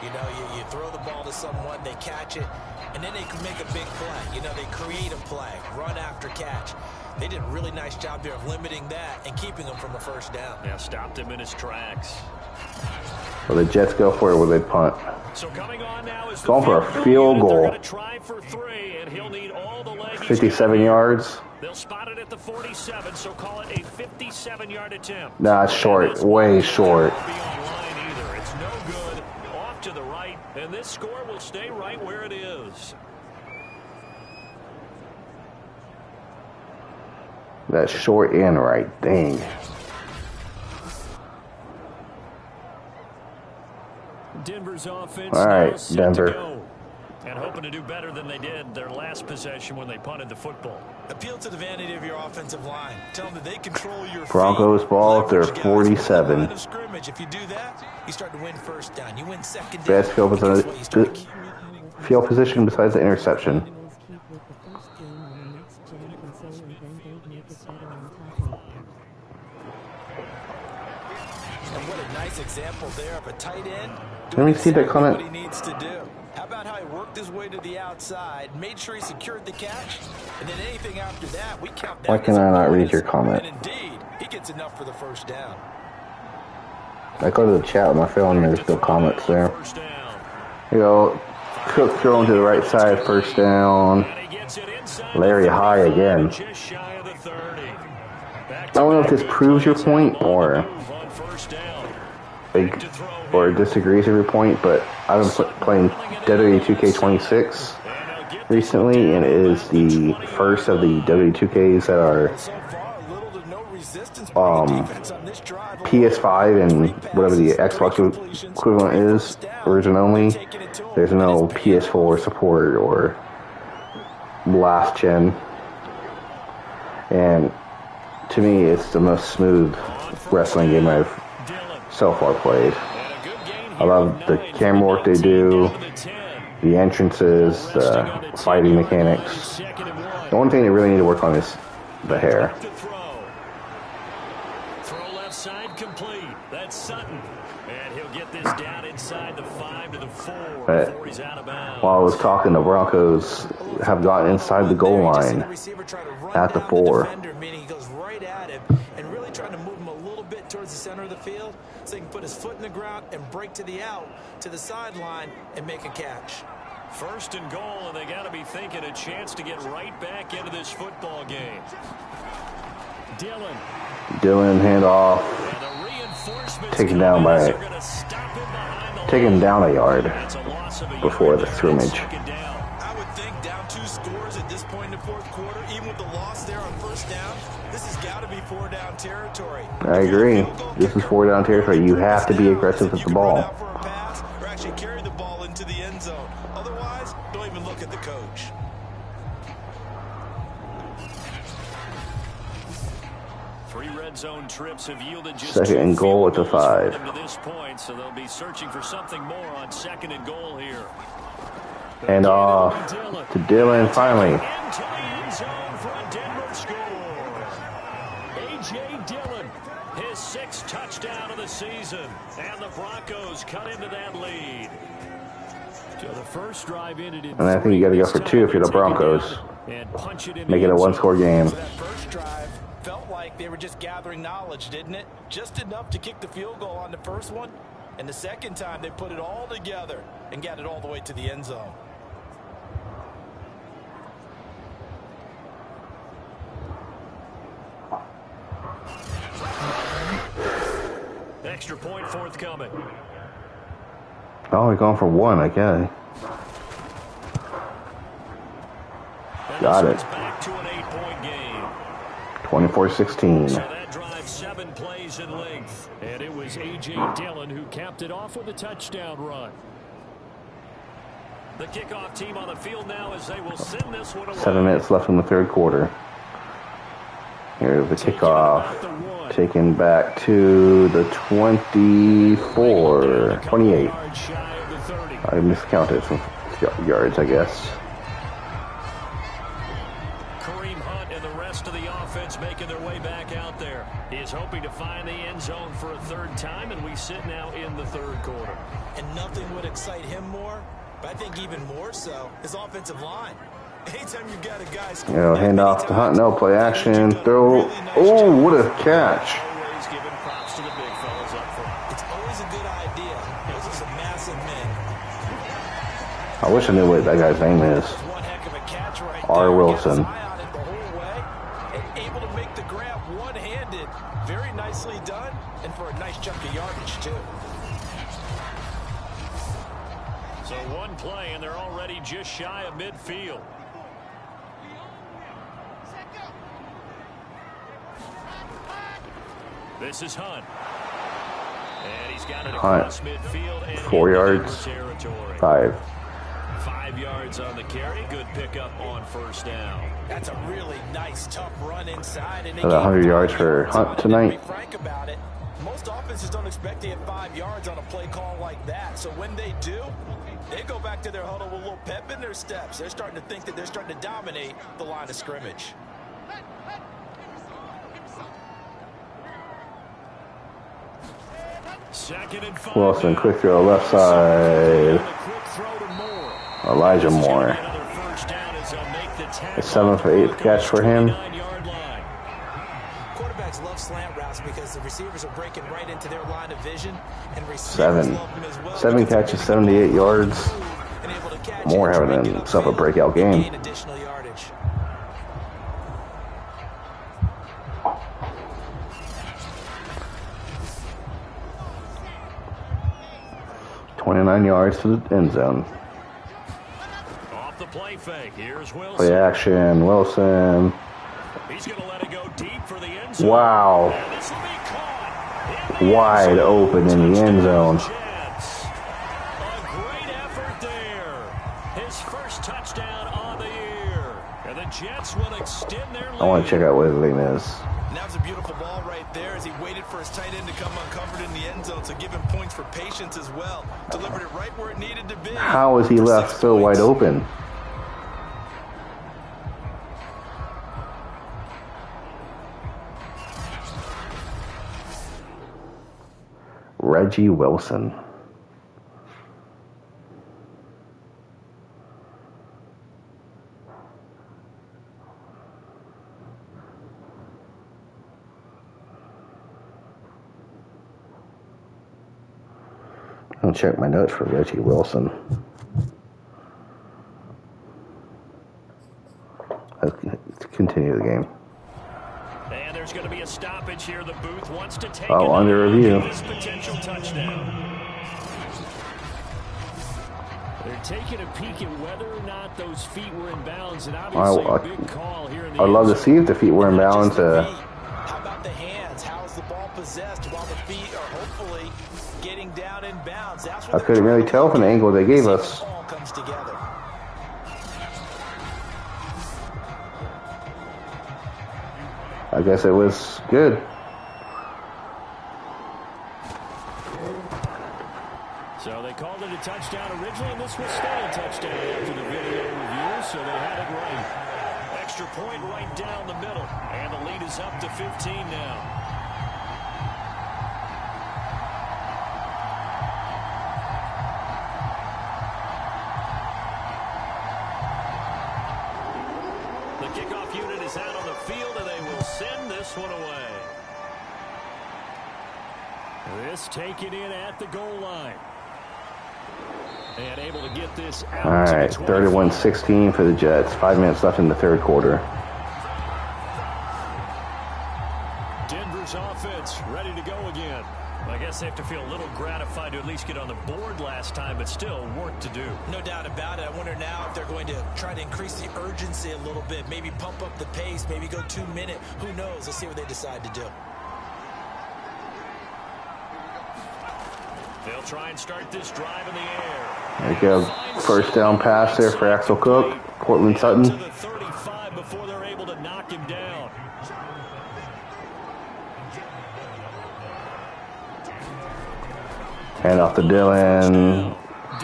Speaker 4: You know, you throw the ball to someone, they catch it, and then they can make a big play. You know, they create a play, run after catch. They did a really nice job there of limiting that and keeping him from a first down.
Speaker 3: Yeah, stopped him in his tracks.
Speaker 1: Will the Jets go for it or will they punt?
Speaker 3: So coming on now is
Speaker 1: going for a field goal.
Speaker 3: Try for 3, and he'll need all the leg
Speaker 1: 57 yards.
Speaker 3: They'll spot it at the 47, so call it a 57-yard attempt.
Speaker 1: Nah, it's short. Way short.
Speaker 3: It's no good. Off to the right, and this score will stay right where it is.
Speaker 1: That's short and right. Dang.
Speaker 3: Denver's offense.
Speaker 1: All right, Denver.
Speaker 3: And hoping to do better than they did their last possession when they punted the football.
Speaker 4: Appeal to the vanity of your offensive line. Tell them that they control your
Speaker 1: Broncos ball at their 47.
Speaker 4: Line of scrimmage. If you do that, you start to win first down. You win second down.
Speaker 1: Best field position besides the interception.
Speaker 4: And what a nice example there of a tight end.
Speaker 1: Let me see that comment.
Speaker 4: What he needs to do. How about how he worked his way to the outside, made sure he secured the catch, and then anything after that, we count that.
Speaker 1: Why can I not read your comment?
Speaker 4: And indeed, he gets enough for the first down.
Speaker 1: I go to the chat with my phone and there's still comments there. You go, Cook throwing to the right side, first down. Larry High again. I don't know if this proves your point or disagrees with your point, but I've been playing WWE 2K26 recently, and it is the first of the WWE2Ks that are PS5 and whatever the Xbox equivalent is, version only. There's no PS4 support or last gen, and to me it's the most smooth wrestling game I've so far played. I love the camera work they do, the entrances, the fighting mechanics. The one thing they really need to work on is the hair.
Speaker 3: Throw left side complete. That's Sutton. And he'll get this down inside the 5 to the 4 before he's out of bounds.
Speaker 1: While I was talking, the Broncos have gotten inside the goal line at the 4.
Speaker 4: Meaning he goes right at him and really trying to move him a little bit towards the center of the field so he can put his foot in the ground and break to the out, to the sideline, and make a catch.
Speaker 3: First and goal, and they got to be thinking a chance to get right back into this football game.
Speaker 1: Dylan handoff. Taken down a yard before the scrimmage.
Speaker 4: I would think down 2 scores at this point in the fourth quarter, even with the loss there on first down, this has got to be 4-down territory.
Speaker 1: I agree. This is 4-down territory. You have to be aggressive with the ball.
Speaker 4: Or actually carry the ball into the end zone. Otherwise, don't even look at the coach.
Speaker 3: Red zone trips have yielded just
Speaker 1: 2nd and goal at the 5.
Speaker 3: To this point, so they'll be searching for something more on 2nd and goal here.
Speaker 1: And off to Dylan finally.
Speaker 3: Into the end zone for a Denver score. A.J. Dillon, his 6th touchdown of the season, and the Broncos cut into that lead. So the first drive ended in,
Speaker 1: and I think you got to go for 2 if you're the Broncos. Make it a 1-score game.
Speaker 4: So that first drive felt like they were just gathering knowledge, didn't it? Just enough to kick the field goal on the first one. And the second time, they put it all together and got it all the way to the end zone.
Speaker 3: Extra point forthcoming.
Speaker 1: Oh, we're going for 1, I guess. Got it.
Speaker 3: Back to an 8-point game.
Speaker 1: 24-16.
Speaker 3: So that drive 7 plays in length. And it was A.J. Dillon who capped it off with a touchdown run. The kickoff team on the field now as they will send this one away.
Speaker 1: 7 minutes left in the 3rd quarter. Here's the kickoff. Taken back to the 24, 28. I miscounted some yards, I guess.
Speaker 3: Kareem Hunt and the rest of the offense making their way back out there. He is hoping to find the end zone for a 3rd time, and we sit now in the 3rd quarter.
Speaker 4: And nothing would excite him more, but I think even more so, his offensive line. Anytime you got a guy scoring,
Speaker 1: hand off to Hunt. No play action. Throw. Oh, what a catch.
Speaker 3: Always giving props to the big fellas up front.
Speaker 4: It's always a good idea. Those are some massive men.
Speaker 1: I wish I knew what that guy's name is.
Speaker 4: One heck of a catch right
Speaker 1: R.
Speaker 4: there.
Speaker 1: Wilson.
Speaker 4: Got his eye on it the whole way, and able to make the grab one-handed. Very nicely done, and for a nice chunk of yardage, too.
Speaker 3: So 1 play, and they're already just shy of midfield. This is Hunt. And he's got it across midfield. And
Speaker 1: 4 yards.
Speaker 3: Territory.
Speaker 1: 5.
Speaker 4: 5 yards on the carry. Good pickup on first down. That's a really nice, tough run inside. And
Speaker 1: 100 yards for Hunt tonight.
Speaker 4: To be frank about it, most offenses don't expect to hit 5 yards on a play call like that. So when they do, they go back to their huddle with a little pep in their steps. They're starting to think that they're starting to dominate the line of scrimmage.
Speaker 1: Wilson, quick throw, left side. Elijah Moore. A 7 for 8 catch for him.
Speaker 4: Quarterbacks love slant routes because the receivers are breaking right into their line of vision. And
Speaker 1: 7 catches, 78 yards. Moore having himself a breakout game. 29 yards to the end zone.
Speaker 3: Off the play fake. Here's Wilson.
Speaker 1: Play action, Wilson.
Speaker 3: He's going to let it go deep for the end zone.
Speaker 1: Wow. Wide open in the end zone.
Speaker 3: A great effort there. His first touchdown on the year. And the Jets will extend their lead.
Speaker 1: I want to check out what his name is.
Speaker 4: And that was a beautiful ball right there as he waited for his tight end to come uncovered in the end zone, so give him points for patience as well. Delivered it right where it needed to be.
Speaker 1: How is he left so wide open? Reggie Wilson. I'll check my notes for Reggie Wilson. Let's continue the game.
Speaker 3: And there's going to be a stoppage here. The booth wants to take
Speaker 1: under review.
Speaker 3: this potential touchdown. They're taking a peek at whether or not those feet were in bounds, and obviously a big call here in the
Speaker 1: I'd love to see if the feet were in bounds.
Speaker 4: How about the hands? How is the ball possessed while the feet are hopefully getting down in bounds? That's
Speaker 1: I couldn't really tell from the angle they gave us.
Speaker 4: All comes together.
Speaker 1: I guess it was good.
Speaker 3: So they called it a touchdown originally, and this will stay a touchdown after the video review, so they had it right. Extra point right down the middle, and the lead is up to 15 now. The kickoff unit is out on the field, and they will send this one away. This taken in at the goal line. And able to get this out.
Speaker 1: All right, 31-16 for the Jets. 5 minutes left in the third quarter.
Speaker 3: Denver's offense ready to go again. I guess they have to feel a little gratified to at least get on the board last time, but still work to do.
Speaker 4: No doubt about it. I wonder now if they're going to try to increase the urgency a little bit, maybe pump up the pace, maybe go 2 minute. Who knows? Let's see what they decide to do.
Speaker 3: They'll try and start this drive in the air.
Speaker 1: There you go. First down pass there for Axel Cook. Cortland Sutton.
Speaker 3: To the 35 before they're able to knock him down.
Speaker 1: Hand off to Dylan.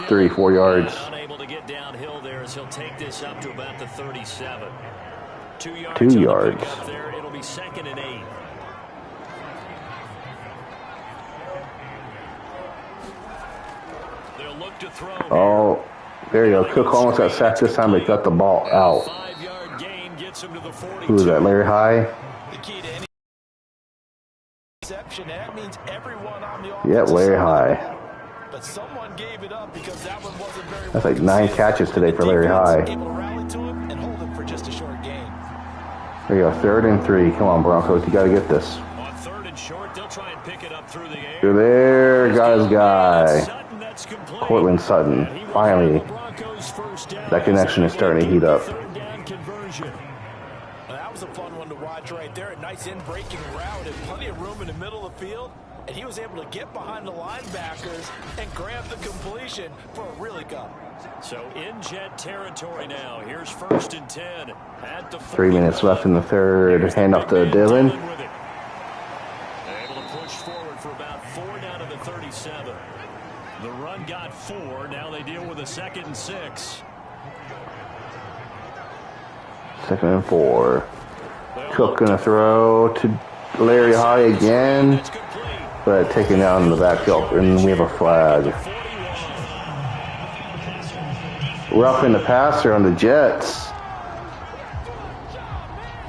Speaker 1: 3-4 yards.
Speaker 3: Unable to get downhill there as he'll take this up to about the 37. 2 yards.
Speaker 1: 2 yards.
Speaker 3: There, it'll be 2nd and 8. They'll look to throw.
Speaker 1: Oh, there you go. Cook almost got sacked this time, but got the ball out.
Speaker 3: 5-yard gain gets him to the 42.
Speaker 1: Who was that, Larry High?
Speaker 4: The key to any reception, that means everyone on the
Speaker 1: Yep, Larry High.
Speaker 4: But someone gave it up because that one wasn't very
Speaker 1: That's like 9 catches today for Larry High.
Speaker 4: Able to rally to him and hold him for just a short gain.
Speaker 1: There you go, 3rd and 3. Come on, Broncos, you got to get this.
Speaker 3: On 3rd and short, they'll try and pick it up through the air.
Speaker 1: Through there, got his guy. Cortland Sutton. Finally, that connection is starting to heat up.
Speaker 4: That was a fun one to watch right there. A nice in-breaking route and plenty of room in the middle of the field. And he was able to get behind the linebackers and grab the completion for a really good.
Speaker 3: So in Jet territory now. Here's 1st and 10 at the
Speaker 1: 3 minutes left in the third. Hand off to Dylan.
Speaker 3: Able to push forward for about 4 down to the 37. The run got 4. Now they deal with a 2nd and 6.
Speaker 1: 2nd and 4. Cook gonna throw to Larry High again, but taken down in the backfield, and we have a flag. Roughing the passer on the Jets.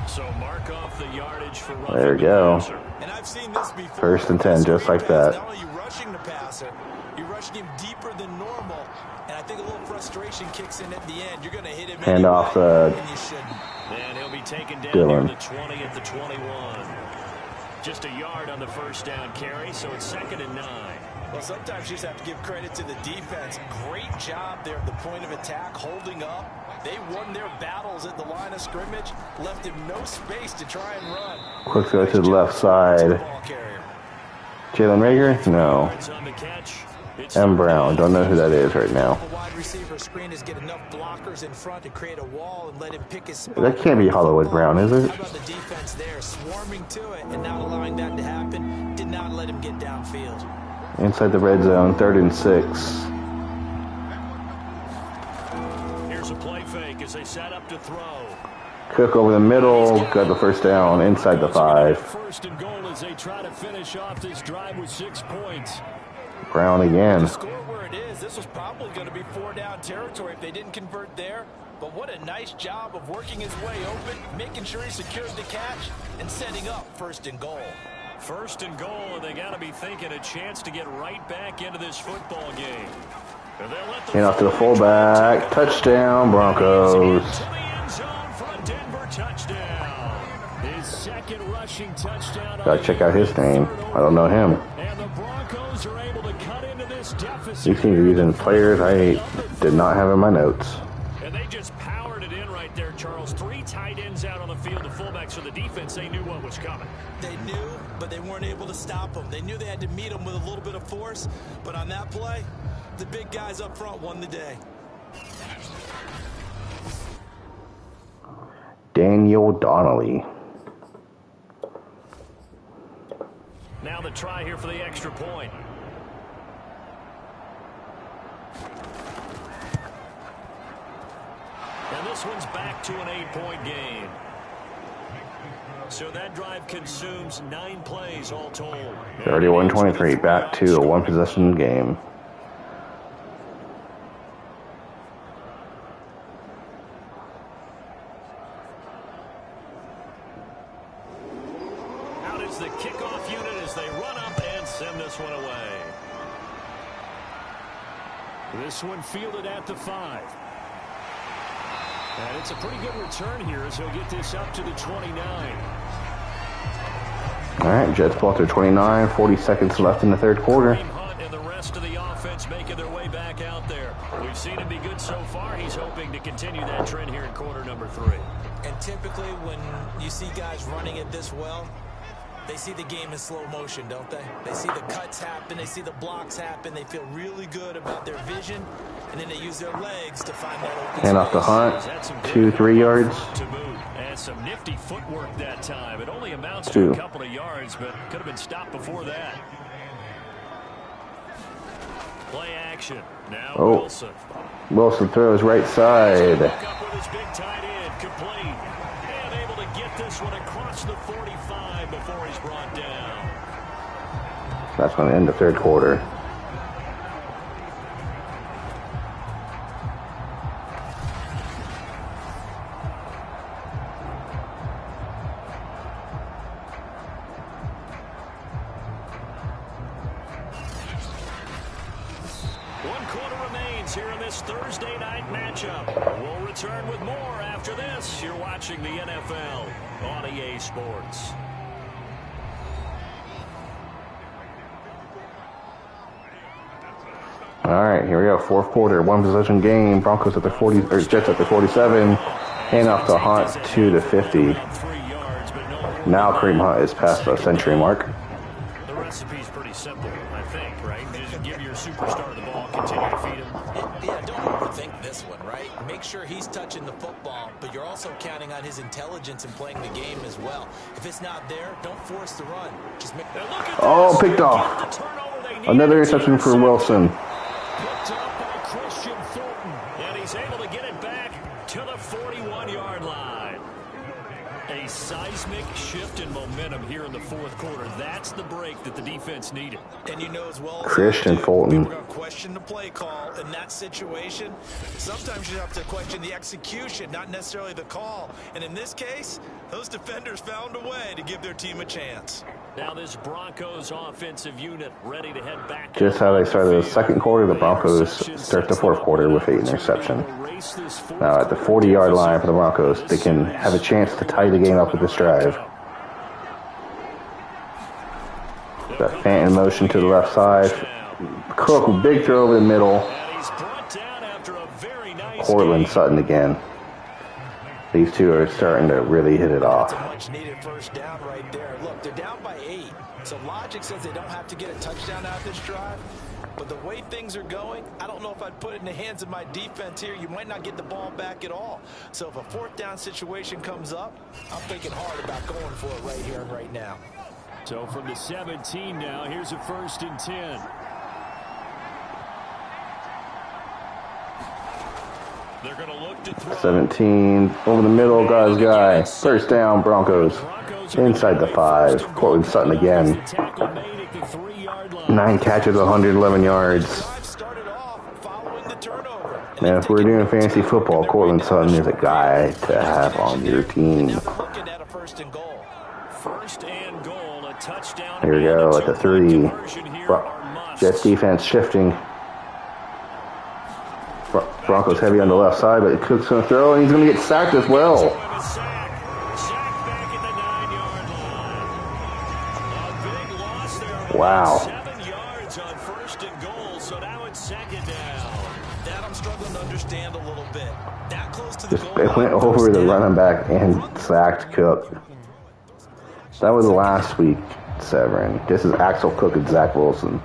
Speaker 3: So mark off the yardage for
Speaker 1: There we go.
Speaker 4: And I've seen this before.
Speaker 1: 1st and 10, just like that.
Speaker 4: Not only are you rushing the passer, you're rushing him deeper than normal. And I think a little frustration kicks in at the end. You're going to hit him
Speaker 1: Hand
Speaker 4: anyway,
Speaker 1: off
Speaker 4: and you shouldn't.
Speaker 3: And he'll be taken down
Speaker 1: Dylan.
Speaker 3: near the 20 at the 21. Just a yard on the 1st down carry, so it's 2nd and 9.
Speaker 4: Well, sometimes you just have to give credit to the defense. Great job there at the point of attack, holding up. They won their battles at the line of scrimmage, left him no space to try and run.
Speaker 1: Quick throw to the left side. Jalen Rager? No. M. Brown. Don't know who that is right now.
Speaker 4: The wide receiver screen is get enough blockers in front to create a wall and let him pick his spot.
Speaker 1: That can't be Hollywood Brown, is it?
Speaker 4: How about the defense there, swarming to it and not allowing that to happen? Did not let him get downfield.
Speaker 1: Inside the red zone, 3rd and 6.
Speaker 3: Here's a play fake as they set up to throw.
Speaker 1: Cook over the middle, got the 1st down, inside the 5.
Speaker 3: 1st and goal as they try to finish off this drive with 6 points.
Speaker 1: Brown again.
Speaker 4: The score where it is, this was probably going to be 4-down territory if they didn't convert there. But what a nice job of working his way open, making sure he secures the catch, and setting up 1st and goal.
Speaker 3: 1st and goal, and they got to be thinking a chance to get right back into this football game.
Speaker 1: And off to the fullback. Touchdown, Broncos.
Speaker 3: To the end zone for a Denver touchdown. His 2nd rushing touchdown.
Speaker 1: Gotta check out his name. I don't know him.
Speaker 3: And the Broncos are able to cut into this deficit.
Speaker 1: These teams are using players I did not have in my notes.
Speaker 3: And they just powered it in right there, Charles. 3 tight ends out on the field, the fullbacks for the defense. They knew what was coming.
Speaker 4: They knew, but they weren't able to stop them. They knew they had to meet them with a little bit of force, but on that play, the big guys up front won the day.
Speaker 1: Daniel Donnelly.
Speaker 3: Now the try here for the extra point. And this one's back to an 8-point game. So that drive consumes 9 plays all told.
Speaker 1: 31-23, back to a 1-possession game.
Speaker 3: Out is the kickoff unit as they run up and send this one away. This one fielded at the 5. And it's a pretty good return here as he'll get this up to the 29.
Speaker 1: All right, Jets ball to 29, 40 seconds left in the 3rd quarter.
Speaker 3: Hunt and the rest of the offense making their way back out there. We've seen him be good so far. He's hoping to continue that trend here in quarter number 3.
Speaker 4: And typically when you see guys running it this well, they see the game in slow motion, don't they? They see the cuts happen, they see the blocks happen, they feel really good about their vision, and then they use their legs to find that open
Speaker 1: Hand off the Hunt, 2-3 yards.
Speaker 3: To move. And some nifty footwork that time. It only amounts to a couple of yards, but could have been stopped before that. Play action. Now Wilson.
Speaker 1: Wilson throws right side.
Speaker 3: Up with his big tight end, complete. And able to get this one across the 45 before he's brought down.
Speaker 1: That's going to end the 3rd quarter.
Speaker 3: Here in this Thursday night matchup. We'll return with more after this. You're watching the NFL on EA Sports.
Speaker 1: All right, here we go. 4th quarter, 1-possession game. Broncos at the 40, or Jets at the 47. Hand off to Hunt to the 50. Now Kareem Hunt is past the century mark.
Speaker 3: The recipe's pretty simple, I think, right? Just give your superstar the ball, continue to feed him.
Speaker 4: Yeah, don't overthink this one, right? Make sure he's touching the football, but you're also counting on his intelligence in playing the game as well. If it's not there, don't force the run. Just make.
Speaker 1: Oh, picked off. Another interception for Wilson.
Speaker 3: Picked up by Christian Fulton, and he's able to get it back to the 41-yard line. A seismic shift in momentum here in the 4th quarter. That's the break that the defense needed.
Speaker 4: And you know as well,
Speaker 1: Christian Fulton.
Speaker 4: We're going to question the play call in that situation. Sometimes you have to question the execution, not necessarily the call. And in this case, those defenders found a way to give their team a chance.
Speaker 3: Now this Broncos offensive unit ready to head back.
Speaker 1: Just how they started the 2nd quarter, the Broncos start the 4th quarter with 8 interception. Now at the 40-yard line for the Broncos, they can have a chance to tie the game up with this drive. Got Fant in motion to the left side. Cook, big throw over the middle. Cortland Sutton again. These two are starting to really hit it off.
Speaker 4: That's a much-needed first down right there. Look, they're down by 8, so logic says they don't have to get a touchdown out of this drive. But the way things are going, I don't know if I'd put it in the hands of my defense here. You might not get the ball back at all. So if a 4th down situation comes up, I'm thinking hard about going for it right here and right now.
Speaker 3: So from the 17 now, here's a 1st and 10. They're going to look to throw.
Speaker 1: 17 over the middle, guy. First down, Broncos. Inside the 5. Cortland Sutton again.
Speaker 3: Tackle made at the 3-yard line.
Speaker 1: 9 catches, 111 yards. Man, if we're doing fantasy football, Cortland Sutton is a guy to have on your team. Here we go at the 3. Jets defense shifting. Broncos heavy on the left side, but Cook's going to throw, and he's going to get sacked as well. Wow.
Speaker 3: 7 yards on 1st and goal, so now it's 2nd down.
Speaker 4: That I'm struggling to understand a little bit. That close to the goal.
Speaker 1: It went over the running back and sacked Cook. That was last week, Severin. This is Axel Cook and Zach Wilson.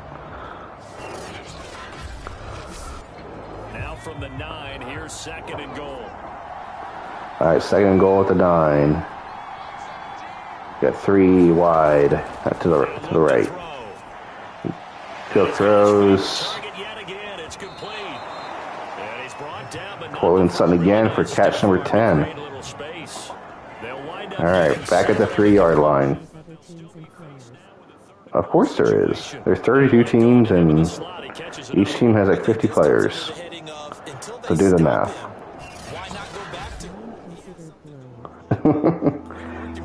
Speaker 3: Now from the 9, here's 2nd and goal.
Speaker 1: All right, 2nd and goal at the 9. Got 3 wide to the right. Cook throws. Cortland Sutton again for catch number 10. All right, back at the 3-yard line. Of course there is. There's 32 teams, and each team has like 50 players. So do the math.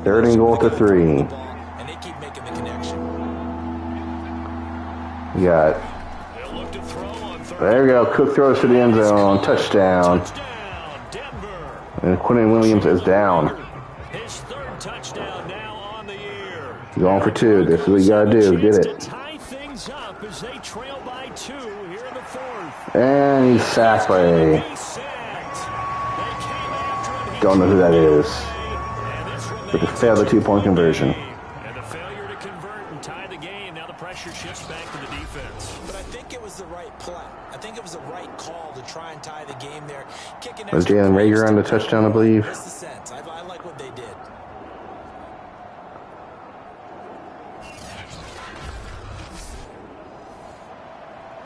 Speaker 1: 3rd and goal to 3. We got. There we go. Cook throws to the end zone. Touchdown. And Quentin Williams is down.
Speaker 3: His 3rd touchdown now on the year.
Speaker 1: Going for 2. This is what you gotta do. Get it.
Speaker 3: Tie things up as they trail by 2 here in the 4th.
Speaker 1: And he's sacked by. Don't know who that is. But they failed the 2-point conversion.
Speaker 3: And the failure to convert and tie the game. Now the pressure shifts back to the defense.
Speaker 4: But I think it was the right play. I think it was the right call to try and tie the game there.
Speaker 1: Was Jalen Rager on the touchdown, I believe?
Speaker 4: That's the sense. I like what they did.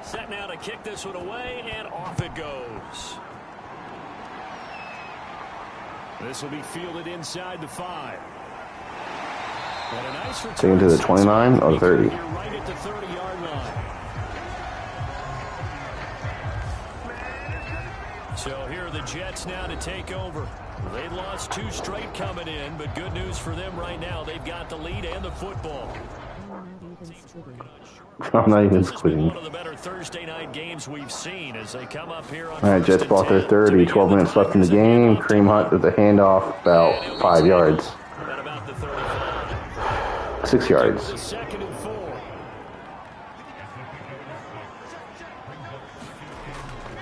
Speaker 3: Set now to kick this one away, and off it goes. This will be fielded inside the 5. And a nice return.
Speaker 1: Taken to the 29 or 30?
Speaker 3: Right at the 30-yard line. So here are the Jets now to take over. They lost 2 straight coming in, but good news for them right now. They've got the lead and the football.
Speaker 1: I'm not even squeaking.
Speaker 3: One of the better Thursday night games we've seen as they come up here on.
Speaker 1: All right, Jets bought their 30. 12 minutes left in the game. Kareem Hunt with the handoff about 5 yards. 6 yards.
Speaker 3: 2nd and 4.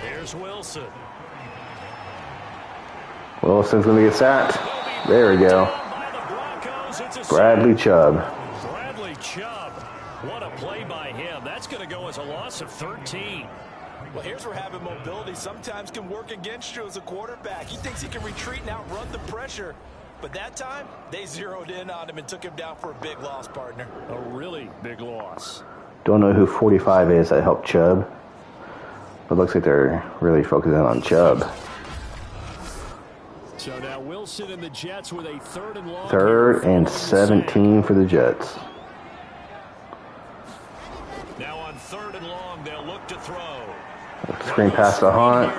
Speaker 3: Here's Wilson.
Speaker 1: Wilson's going to get sacked. There we go. Bradley Chubb.
Speaker 3: Bradley Chubb. What a play by him. That's going to go as a loss of 13.
Speaker 4: Well, here's where having mobility sometimes can work against you as a quarterback. He thinks he can retreat and outrun the pressure. But that time, they zeroed in on him and took him down for a big loss, partner.
Speaker 3: A really big loss.
Speaker 1: Don't know who 45 is that helped Chubb. But it looks like they're really focusing on Chubb.
Speaker 3: So now Wilson and the Jets with a 3rd and long.
Speaker 1: 3rd and 17 for the Jets.
Speaker 3: Now on 3rd and long, they'll look to throw.
Speaker 1: Screen pass to Hunt.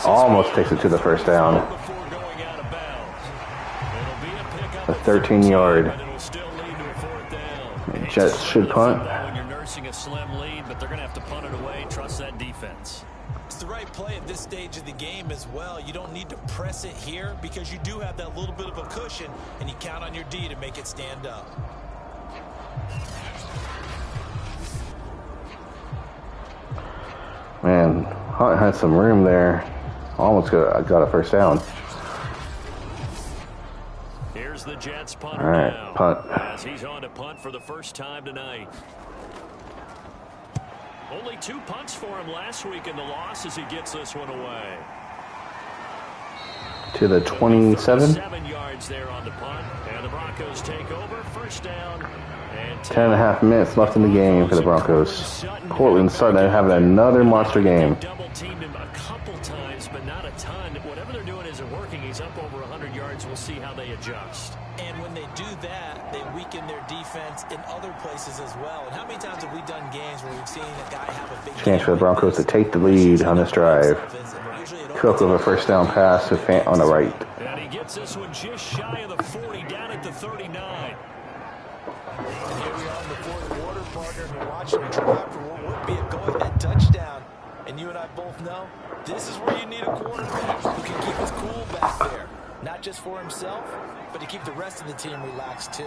Speaker 1: Almost takes it to the 1st down. A 13-yard. Jets should punt.
Speaker 3: You're nursing a slim lead, but they're going to have to punt it away. Trust that defense.
Speaker 4: It's the right play at this stage of the game as well. You don't need to press it here because you do have that little bit of a cushion, and you count on your D to make it stand up.
Speaker 1: Man, Hunt had some room there. Almost got a 1st down.
Speaker 3: Here's the Jets punter.
Speaker 1: All right,
Speaker 3: now.
Speaker 1: punt.
Speaker 3: As he's on to punt for the first time tonight. Only 2 punts for him last week in the loss as he gets this one away.
Speaker 1: To the 27.
Speaker 3: 7 yards there on the punt. And the Broncos take over. 1st down. And
Speaker 1: 10.5 minutes left in the game for the Broncos. Cortland Sutton having another monster game.
Speaker 3: Double teamed him a couple times, but not a ton. Whatever they're doing isn't working. He's up over 100 yards. We'll see how they adjust.
Speaker 4: And when they do that, they weaken their defense in other places as well. And how many times have we done games where we've seen a guy have a big
Speaker 1: chance for the Broncos to take the lead on this drive. Cook with a first down pass to Fant on the right.
Speaker 3: And he gets this one just shy of the 40, down at the 39.
Speaker 4: And here we are in the fourth quarter, partner, and we're watching him drive for what would be a go-ahead touchdown. And you and I both know this is where you need a quarterback who can keep his cool back there. Not just for himself, but to keep the rest of the team relaxed too.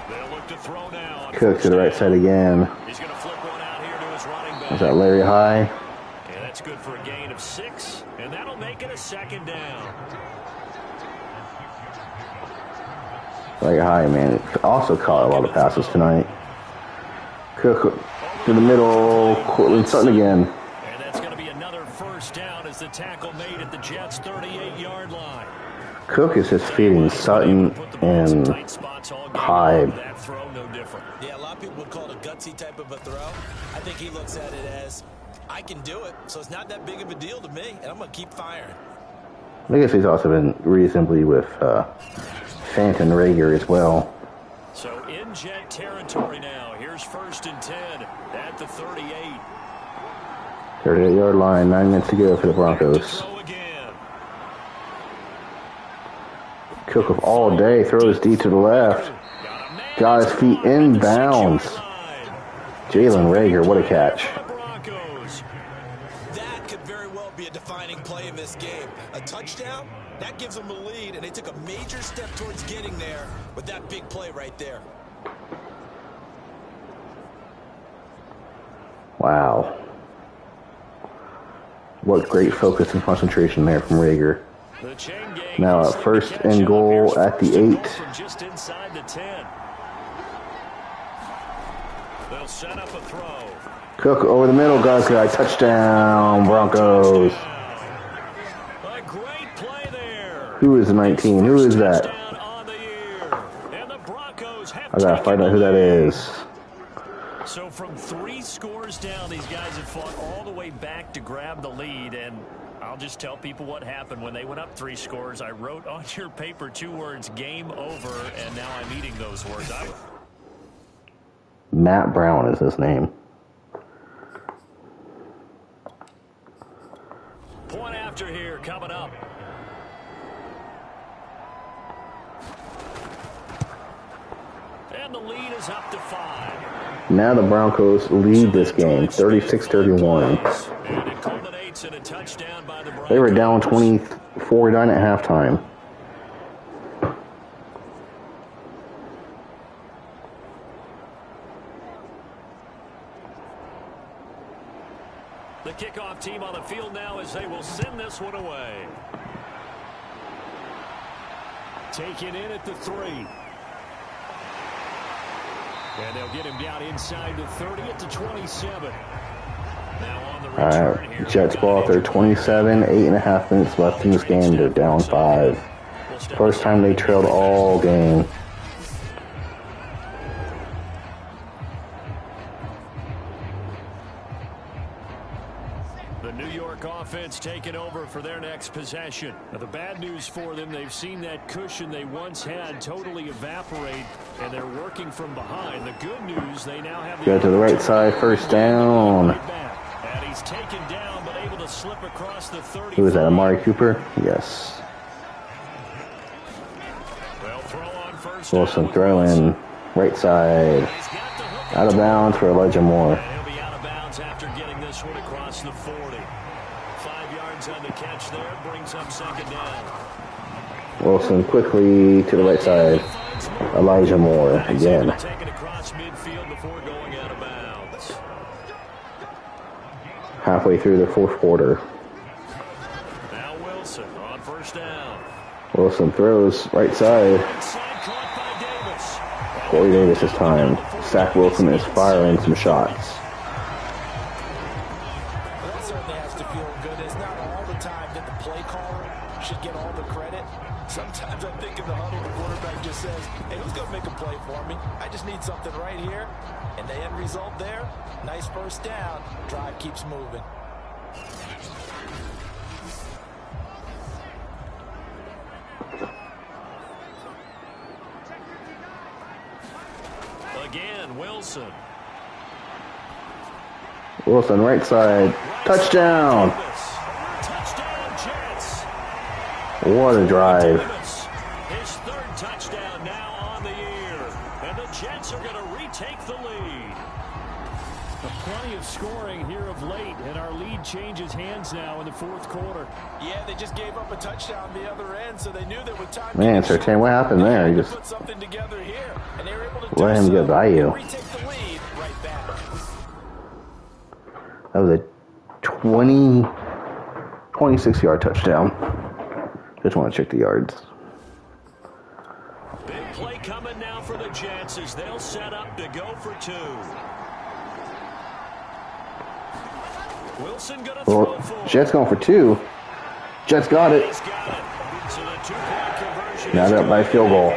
Speaker 3: They'll look to throw now.
Speaker 1: Cook to the right side again.
Speaker 3: He's going to flip one out here to his running back.
Speaker 1: Is that Larry High?
Speaker 3: And that's good for a gain of 6, and that'll make it a second down.
Speaker 1: Larry High, man, also caught a lot of passes tonight. Cook to the middle, Cortland Sutton again.
Speaker 3: And that's going to be another first down as the tackle made at the Jets' 38-yard line.
Speaker 1: Cook is just feeding Sutton and Hyde.
Speaker 3: That throw no different.
Speaker 4: Yeah, a lot of people would call it a gutsy type of a throw. I think he looks at it as, I can do it, so it's not that big of a deal to me, and I'm going to keep firing.
Speaker 1: I guess he's also been reasonably with Fant and Rager as well.
Speaker 3: So in Jet territory now. Here's 1st and 10 at the 38.
Speaker 1: 38-yard line, 9 minutes to go for the Broncos. Cook of all day, throws deep to the left. Got his feet in bounds. Jalen Rager, what a catch.
Speaker 4: That could very well be a defining play in this game. A touchdown, that gives them a lead, and they took a major step towards getting there with that big play right there.
Speaker 1: Wow. What great focus and concentration there from Rager. Now at 1st and goal at the 8.
Speaker 3: Just inside the 10. They'll set up a throw.
Speaker 1: Cook over the middle, guys. Touchdown, Broncos.
Speaker 3: A great play there.
Speaker 1: Who is 19? Who is that? I gotta find out who that is.
Speaker 3: So from 3 scores down, these guys have fought all the way back to grab the lead, and I'll just tell people what happened when they went up 3 scores. I wrote on your paper 2 words, game over, and now I'm eating those words.
Speaker 1: Matt Brown is his name.
Speaker 3: Point after here coming up. And the lead is up to 5.
Speaker 1: Now the Broncos lead this game, 36-31.
Speaker 3: And it culminates in a touchdown by the Broncos.
Speaker 1: They were down 24-9 at halftime.
Speaker 3: The kickoff team on the field now as they will send this one away. Taken in at the 3. And they'll get him down inside the 30 at the 27. Now on the return here.
Speaker 1: Jets ball at their 27, 8.5 minutes left in this game. They're down 5. First time they trailed all game.
Speaker 3: The New York offense taking over for their next possession. Now the bad news for them, they've seen that cushion they once had totally evaporate, and they're working from behind. The good news, they now have the
Speaker 1: Go to the right side, first down.
Speaker 3: And he's taken down, but able to slip across the 30.
Speaker 1: Who is that, Amari Cooper? Yes. Wilson throw in, right side. Out of bounds for Elijah Moore.
Speaker 3: He'll be out of bounds after getting this one across the 40. 5 yards on the catch there, brings up second down.
Speaker 1: Wilson quickly to the right side. Elijah Moore again.
Speaker 3: Take it across midfield before going out of bounds.
Speaker 1: Halfway through the fourth quarter.
Speaker 3: Now Wilson on first down.
Speaker 1: Wilson throws right side. Corey Davis this time. Zach Wilson is firing some shots.
Speaker 4: certainly has to feel good. It's not all the time that the play caller should get all the credit. Sometimes I think in the huddle, the quarterback just says, hey, who's going to make a play for me? I just need something right here. And the end result there, nice first down. Drive keeps moving.
Speaker 3: Again, Wilson.
Speaker 1: Wilson, right side. Touchdown.
Speaker 3: Touchdown, Jets.
Speaker 1: What a drive.
Speaker 3: His third touchdown now on the year. And the Jets are going to retake the lead. Plenty of scoring here of late, and our lead changes hands now in the fourth quarter.
Speaker 4: Yeah, they just gave up a touchdown the other end, so they knew there was time.
Speaker 1: Man, Sertan, what happened there? He just
Speaker 4: put something together here, and they were able to
Speaker 1: let him get by you.
Speaker 4: retake the lead right back.
Speaker 1: That was a 26-yard touchdown. Just want to check the yards.
Speaker 3: Big play coming now for the Jets as they'll set up to go for two. Wilson gonna throw for.
Speaker 1: Jets going for two. Jets got it.
Speaker 3: He's got it. So the two-point conversion
Speaker 1: Now they're up by a field goal.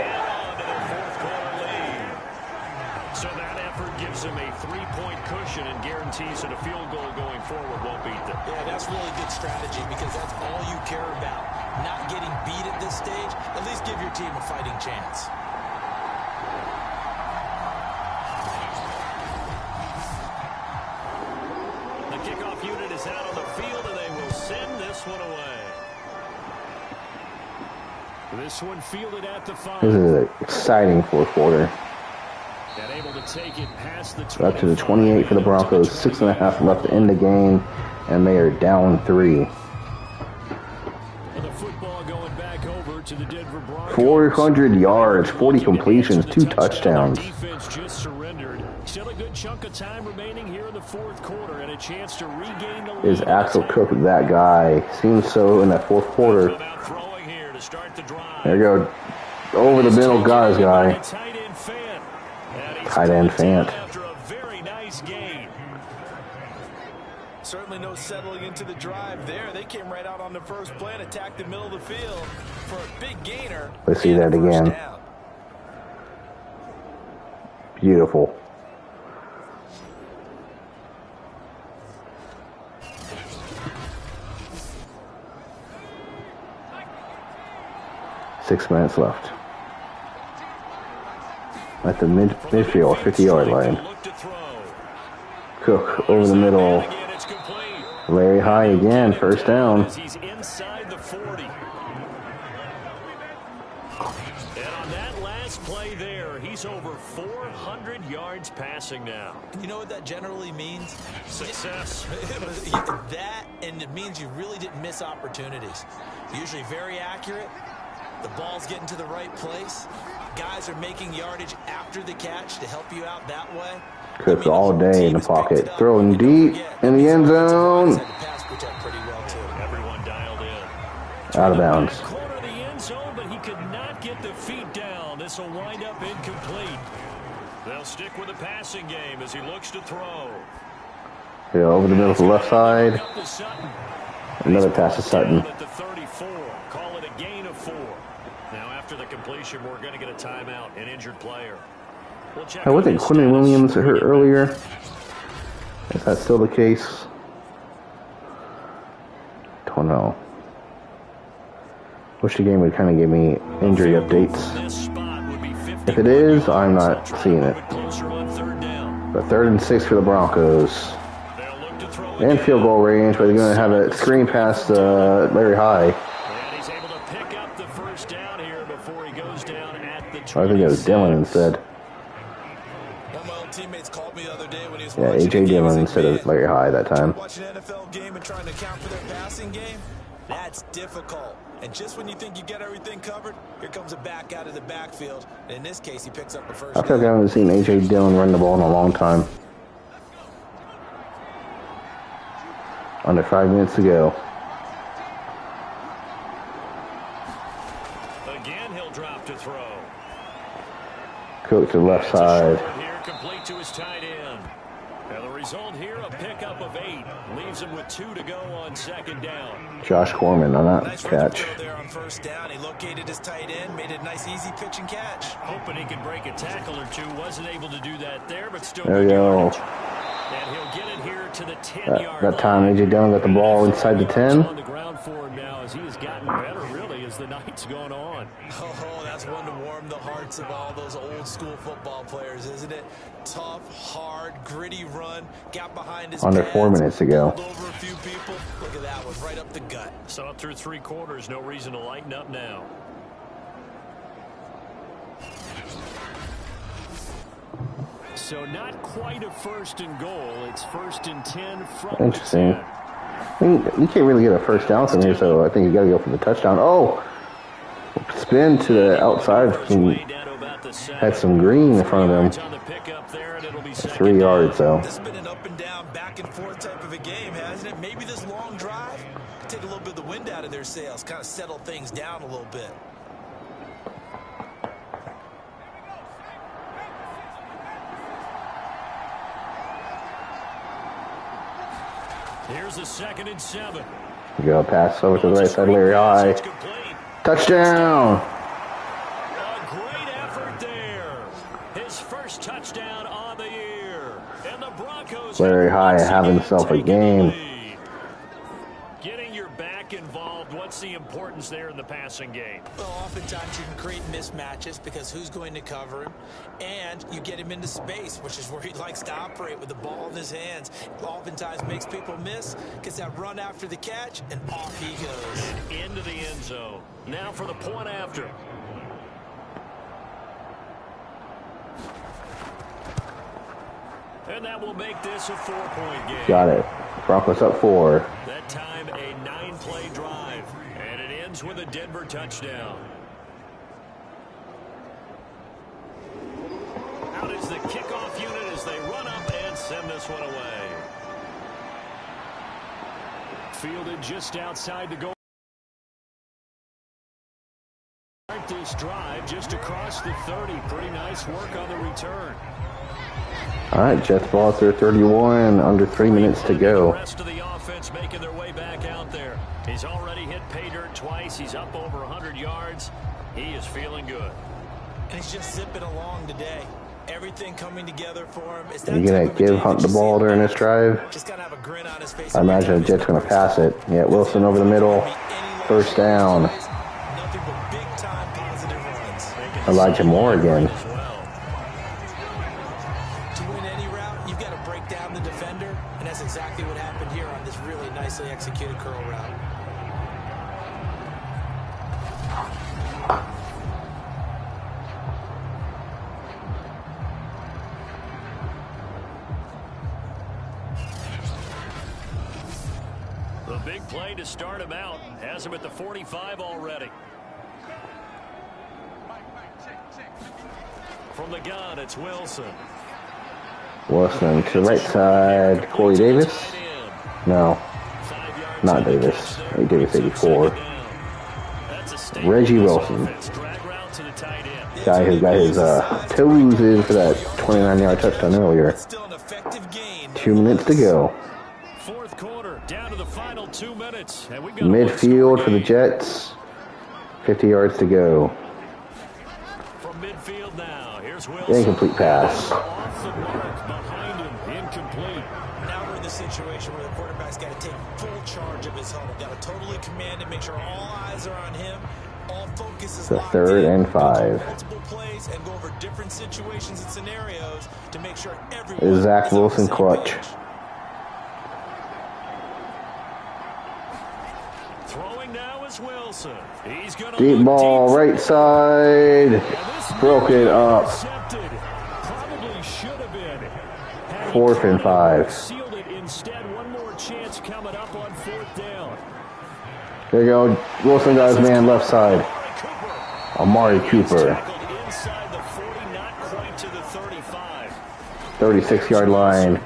Speaker 3: So that effort gives them a 3-point cushion and guarantees that a field goal going forward won't beat them.
Speaker 4: Yeah, that's really good strategy because that's all you care about. Not getting beat at this stage. At least give your team a fighting chance.
Speaker 3: The kickoff unit is out on the field, and they will send this one away. This one fielded at the 5.
Speaker 1: This is an exciting fourth quarter.
Speaker 3: And able to take it past the
Speaker 1: Up to the 28 for the Broncos. 6.5 left to end the game, and they are down 3.
Speaker 3: And the football going back over to the Denver Broncos.
Speaker 1: 400 yards, 40 completions, 2 touchdowns.
Speaker 3: Defense just surrendered. Still a good chunk of time remaining here in the fourth quarter, and a chance to regain the lead.
Speaker 1: Is Axel Cook that guy? Seems so in that fourth quarter.
Speaker 3: Without throwing here to start the drive.
Speaker 1: There you go. Over the middle guys guy. Tight end Fant.
Speaker 3: After a very nice game.
Speaker 4: Certainly no settling into the drive there. They came right out on the first play and attacked the middle of the field for a big gainer.
Speaker 1: Let's see that again. Beautiful. Six minutes left. At the midfield, 50-yard line. Cook over the middle. Larry High again, first down.
Speaker 3: He's inside the 40. And on that last play there, he's over 400 yards passing now.
Speaker 4: You know what that generally means?
Speaker 3: Success.
Speaker 4: That, and it means you really didn't miss opportunities. Usually very accurate. The ball's getting to the right place. Guys are making yardage after the catch to help you out that way.
Speaker 1: Cook all day in the pocket, throwing deep in the end zone.
Speaker 3: Everyone dialed in.
Speaker 1: Out of bounds.
Speaker 3: Corner of the end zone, but he could not get the feet down. This will wind up incomplete. They'll stick with the passing game as he looks to throw.
Speaker 1: Yeah, over the middle to the left side. Another pass to Sutton.
Speaker 3: At the 34. Call it a gain of 4. Now after the completion, we're going to get a timeout, an injured player.
Speaker 1: I wasn't Quentin Williams hurt earlier. Is that still the case? Don't know. Wish the game would kind of give me injury updates. If it is, I'm not seeing it. But 3rd and 6 for the Broncos. And field goal range, but they're going to have a screen past Larry High. I think it was Dillon instead. Yeah, A.J. Dillon instead of Larry High that time.
Speaker 4: Watching an NFL game and trying to account for their passing game, that's difficult. And just when you think you get everything covered, here comes a back out of the backfield. And in this case, he picks up the first.
Speaker 1: I feel like I haven't seen A.J. Dillon run the ball in a long time. Under 5 minutes to go.
Speaker 3: Again, he'll drop to throw.
Speaker 1: Cook to the left side.
Speaker 3: Here, complete to his tight end. And the result here, a pickup of 8. Leaves him with 2 to go on second down.
Speaker 1: Josh Corman on that
Speaker 4: Nice
Speaker 1: catch.
Speaker 4: throw there on first down. He located his tight end, made it a nice, easy pitch and catch.
Speaker 3: Hoping he could break a tackle or two. Wasn't able to do that there, but still.
Speaker 1: There we go.
Speaker 3: And he'll get it here to the 10-yard line.
Speaker 1: That time, A.J. Dillon got the ball inside the 10.
Speaker 3: On the ground for him now as he has gotten better, really, as the night's gone on.
Speaker 4: Oh, that's one to warm the hearts of all those old school football players, isn't it? Tough, hard, gritty run. Got behind his
Speaker 1: Under
Speaker 4: pads,
Speaker 1: 4 minutes to go.
Speaker 4: pulled over a few people. Look at that one, right up the gut.
Speaker 3: So through 3 quarters, no reason to lighten up now. So not quite a 1st and goal. It's 1st and 10 from
Speaker 1: Interesting.
Speaker 3: the 10.
Speaker 1: I mean, you can't really get a first down from here, so I think you got to go for the touchdown. Oh, spin to the outside. Had some green in front of him. 3 yards, though.
Speaker 4: This has been an up and down, back and forth type of a game, hasn't it? Maybe this long drive take a little bit of the wind out of their sails, kind of settle things down a little bit.
Speaker 3: Here's the 2nd and 7.
Speaker 1: Go pass over to the right side, Larry High. Touchdown!
Speaker 3: A great effort there. His first touchdown on the year. And the Broncos
Speaker 1: Larry High having himself a game.
Speaker 3: Getting your back involved, what's the importance there in the passing game?
Speaker 4: Well, oftentimes you can create mismatches because who's going to cover him, and you get him into space, which is where he likes to operate with the ball in his hands. Oftentimes makes people miss, gets that run after the catch, and off he goes.
Speaker 3: And into the end zone. Now for the point after. And that will make this a 4-point game.
Speaker 1: Got it. Broncos up 4.
Speaker 3: That time a 9-play drive. And it ends with a Denver touchdown. Out is the kickoff unit as they run up and send this one away. Fielded just outside the goal. Start this drive just across the 30. Pretty nice work on the return.
Speaker 1: All right, Jets ball at their 31, under 3 minutes to go.
Speaker 3: The rest of the offense making their way back out there. He's already hit pay dirt twice. He's up over 100 yards. He is feeling good.
Speaker 4: And he's just zipping along today. Everything coming together for him.
Speaker 1: Are you going to give Hunt the ball during this drive?
Speaker 4: Just gotta have a grin on his face.
Speaker 1: I imagine the Jets going to pass it. Yeah, Wilson over the middle. First down.
Speaker 4: Nothing but big time positive runs.
Speaker 1: Elijah Moore again.
Speaker 4: To win any route, you've got to break down the defender, and that's exactly what happened here on this really nicely executed curl route.
Speaker 3: The big play to start him out. Has him at the 45 already. From the gun, it's Wilson.
Speaker 1: Wilson to the right side. Corey Davis? No, not Davis. Davis 84. Reggie Wilson. Guy who got his toes in for that 29-yard touchdown earlier. 2 minutes to go.
Speaker 3: Fourth quarter, down to the final 2 minutes. And we've got
Speaker 1: Midfield for the Jets. 50 yards to go.
Speaker 3: From midfield now, here's Wilson.
Speaker 1: Incomplete pass.
Speaker 3: Off the mark, behind him, incomplete.
Speaker 4: Now we're in the situation where the quarterback's got to take full charge of his huddle. Got to totally command it, make sure all eyes are on him. All focus is
Speaker 1: The
Speaker 4: locked
Speaker 1: 3rd
Speaker 4: in.
Speaker 1: and 5.
Speaker 4: Multiple plays and go over different situations and scenarios to make sure everyone
Speaker 1: Zach
Speaker 4: is on the
Speaker 1: Wilson
Speaker 4: same
Speaker 1: clutch.
Speaker 4: page.
Speaker 3: Throwing now is Wilson. He's going to
Speaker 1: Deep ball, right side. Broke it up.
Speaker 3: Probably should have been.
Speaker 1: 4th and 5.
Speaker 3: Sealed it instead. One more chance coming up on 4th down.
Speaker 1: There you go. Wilson got his man left side. Amari Cooper.
Speaker 3: Tackled inside the 40, not quite to the 35.
Speaker 1: 36-yard line.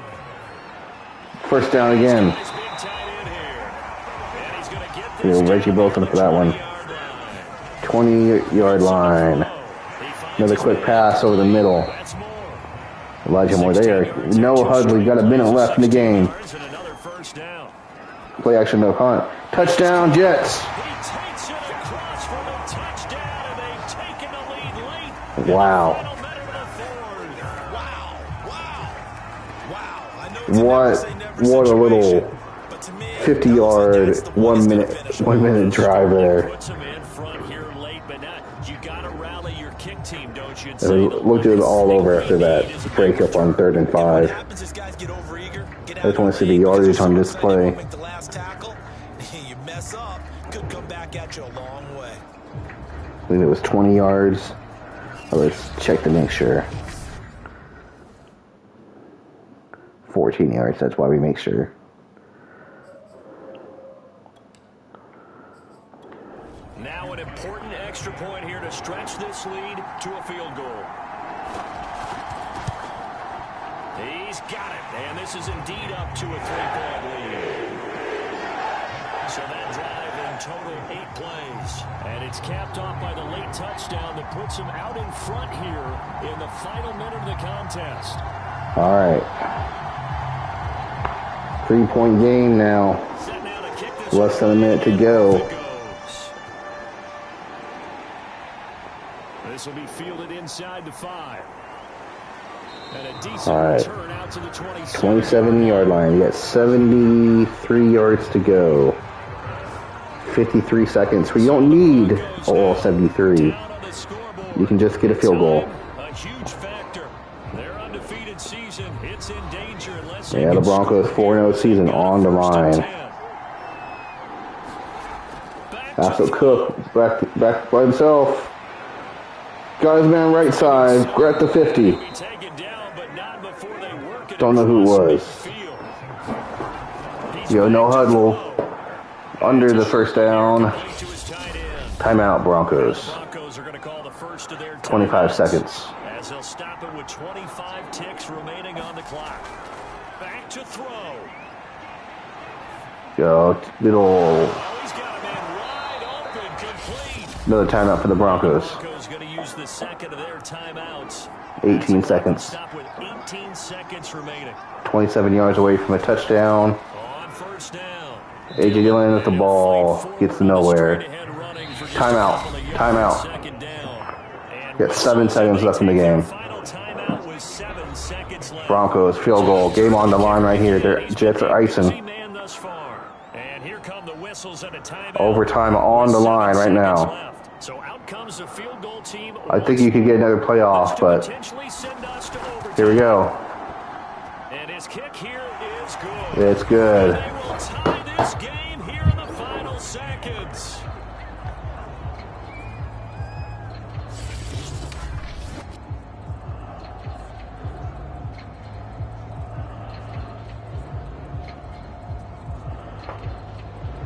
Speaker 1: First down again.
Speaker 3: He's big tight end here. And he's going to get this
Speaker 1: Reggie Wilson for that one. 20-yard line. Another quick pass over the middle.
Speaker 3: That's more.
Speaker 1: Elijah Moore there. No huddle. We got a minute left in the game. Play action, no punt. Touchdown, Jets.
Speaker 3: He takes it across for the touchdown, and they've taken the lead late.
Speaker 1: Wow. What a little 50-yard, 1 minute drive there.
Speaker 3: Puts him in front here late, but now you got to rally your kick team, don't you?
Speaker 1: It looked it all over after that breakup on 3rd and 5. I just want to see the yardage on this play.
Speaker 4: You mess up, could come back at you a long way.
Speaker 1: I believe it was 20 yards. Let's check to make sure. 14 yards, that's why we make sure.
Speaker 3: Now an important extra point here to stretch this lead to a field goal. He's got it, and this is indeed up to a 3-point lead. So that drive in total 8 plays. And it's capped off by the late touchdown that puts him out in front here in the final minute of the contest.
Speaker 1: All right. 3-point game now. Less than a minute to go.
Speaker 3: This will be fielded inside the 5. And a decent return out to the
Speaker 1: 27-yard line. You got 73 yards to go. 53 seconds. We don't need all 73. You can just get a field goal.
Speaker 3: A huge factor. Their undefeated season, it's in danger unless
Speaker 1: Yeah, the Broncos 4-0 season on the line. Axel Cook back by himself. Got his man right side. We're at the 50. Don't know who it was. Yo, no huddle. Under the first down. Timeout, Broncos. 25 seconds.
Speaker 3: As he'll stop it with 25 ticks remaining on the clock. Back to throw.
Speaker 1: Yo, little.
Speaker 3: He's got a man wide open, complete.
Speaker 1: Another timeout for the Broncos.
Speaker 3: Broncos going to use the second of their timeouts.
Speaker 1: 18 seconds.
Speaker 3: Stop with 18 seconds remaining.
Speaker 1: 27 yards away from a touchdown.
Speaker 3: On first down.
Speaker 1: A.J. Dillon with the ball. Gets nowhere. Timeout. Timeout. Got 7 seconds left in the game. Broncos field goal. Game on the line right here. Their Jets are icing. Overtime on the line right now. I think you could get another playoff, but here we go.
Speaker 3: And his kick here is good.
Speaker 1: It's good.
Speaker 3: They will tie this game here in the final seconds.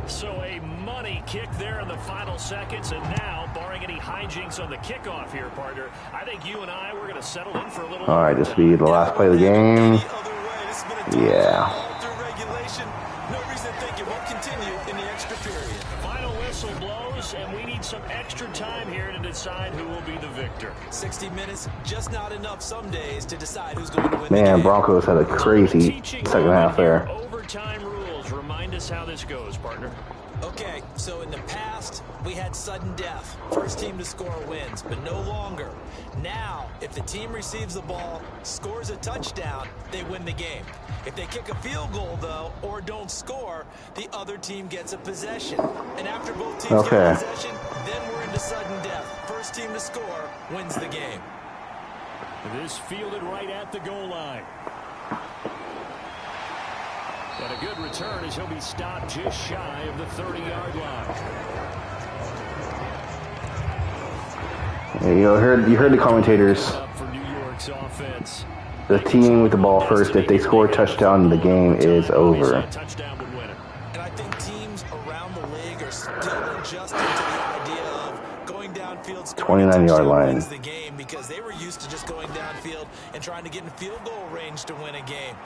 Speaker 3: So a money kick there in the final seconds, and now, barring any hijinks on the kickoff here, partner, I think you and I, we're going to settle in for a little.
Speaker 1: All right, this will be the last play of the game. Yeah.
Speaker 4: No reason to think it won't continue in the extra period.
Speaker 3: Final whistle blows, and we need some extra time here to decide who will be the victor.
Speaker 4: 60 minutes, just not enough some days to decide who's going to win.
Speaker 1: Man, Broncos had a crazy second half there.
Speaker 3: Overtime rules. Remind us how this goes, partner.
Speaker 4: Okay, so in the past, we had sudden death. First team to score wins, but no longer. Now, if the team receives the ball, scores a touchdown, they win the game. If they kick a field goal, though, or don't score, the other team gets a possession. And after both teams get a possession, then we're into sudden death. First team to score wins the game.
Speaker 3: This fielded right at the goal line. And a good return as he'll be stopped just shy of the 30-yard line.
Speaker 1: You heard the commentators. The team with the ball first, if they score a touchdown, the game is over.
Speaker 4: And I think teams around the league are still adjusting to the idea of going downfield,
Speaker 1: 29-yard line.
Speaker 4: wins the game, because they were used to just going downfield and trying to get in field goal range to win a game.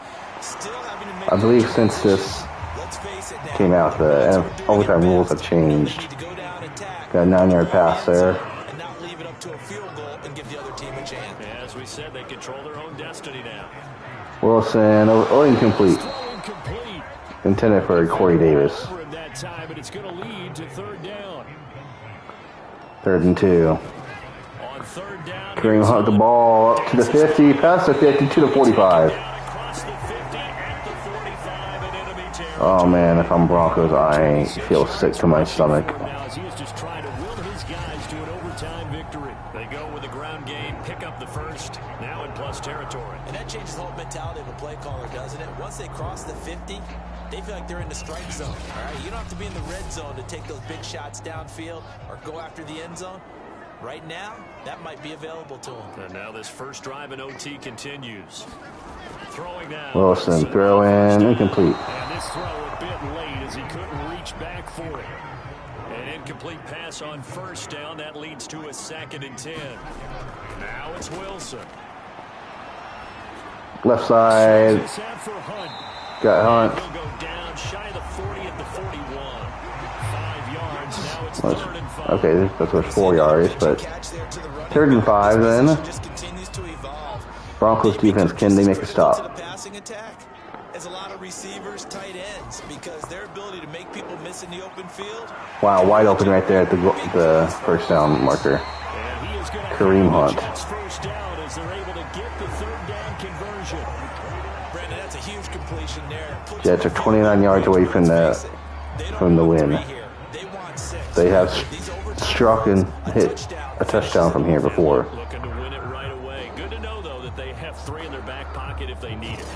Speaker 4: Still having to make,
Speaker 1: I believe since this came out, the overtime rules have changed. Got a 9-yard pass there.
Speaker 4: and not leave it up to a field goal and give the other team a chance.
Speaker 3: As we said, they control their own destiny. custody now.
Speaker 1: Wilson, incomplete.
Speaker 3: Throw incomplete.
Speaker 1: Intended for Corey Davis.
Speaker 3: Over him that time, but it's going to lead to third down.
Speaker 1: 3rd and 2.
Speaker 3: On third down,
Speaker 1: Kareem Hunt the ball up to the 50, past the 50 to the 45.
Speaker 3: across the 50 at the 45 in enemy territory.
Speaker 1: Oh man, if I'm Broncos, I feel sick to my stomach.
Speaker 3: Now as he is just trying to will his guys to an overtime victory. They go with the ground game, pick up the first, now in plus territory.
Speaker 4: And that changes the whole mentality of a play caller, doesn't it? Once they cross the 50, they feel like they're in the strike zone. All right, you don't have to be in the red zone to take those big shots downfield or go after the end zone. Right now, that might be available to them.
Speaker 3: And now this first drive in OT continues. Throwing now.
Speaker 1: Wilson, throw in, incomplete.
Speaker 3: And this throw a bit late as he couldn't reach back for it. An incomplete pass on first down. That leads to a 2nd and 10. Now it's Wilson.
Speaker 1: Left side,
Speaker 3: It's out for Hunt.
Speaker 1: got Hunt.
Speaker 3: He'll go down shy of the 40 at the 41. 5 yards. Now it's 3rd and 5.
Speaker 1: Okay, that was 4 yards, but 3rd and 5 then.
Speaker 4: Just continues to evolve.
Speaker 1: Broncos defense, can they make a
Speaker 4: To the
Speaker 1: stop?
Speaker 4: passing attack is a lot of receivers, tight ends, because their ability to make people miss in the open field.
Speaker 1: Wow, wide open right there at the first down marker.
Speaker 3: And he is going to
Speaker 1: Kareem Hunt.
Speaker 3: Jets first down as they're able to get the 3rd down conversion.
Speaker 4: Brandon, that's a huge completion there.
Speaker 1: Jets are 29 yards away from the win.
Speaker 4: They want 6.
Speaker 1: They have struck and hit a touchdown from here before.
Speaker 3: Looking to win it right away. Good to know, though, that they have 3 in their back pocket if they need it.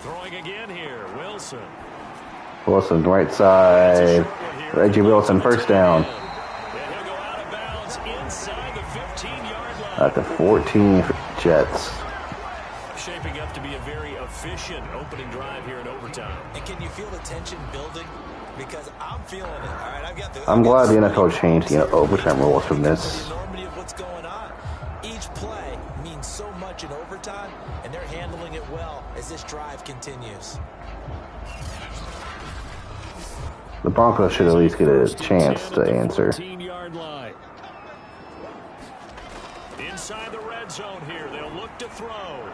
Speaker 3: Throwing again here, Wilson.
Speaker 1: Wilson, right side. Reggie Wilson, first down.
Speaker 3: And he'll go out of bounds inside the 15-yard line.
Speaker 1: At the 14 for Jets.
Speaker 3: Shaping up to be a very efficient opening drive here in overtime.
Speaker 4: And can you feel the tension building? Because I'm feeling it. All right, I've got the.
Speaker 1: I'm glad the NFL changed the overtime rules from this.
Speaker 4: The enormity of what's going on. Each play means so much in overtime, and they're handling it well as this drive continues.
Speaker 1: The Broncos should at least get a chance to answer.
Speaker 3: 14-yard line. Inside the red zone here, they'll look to throw.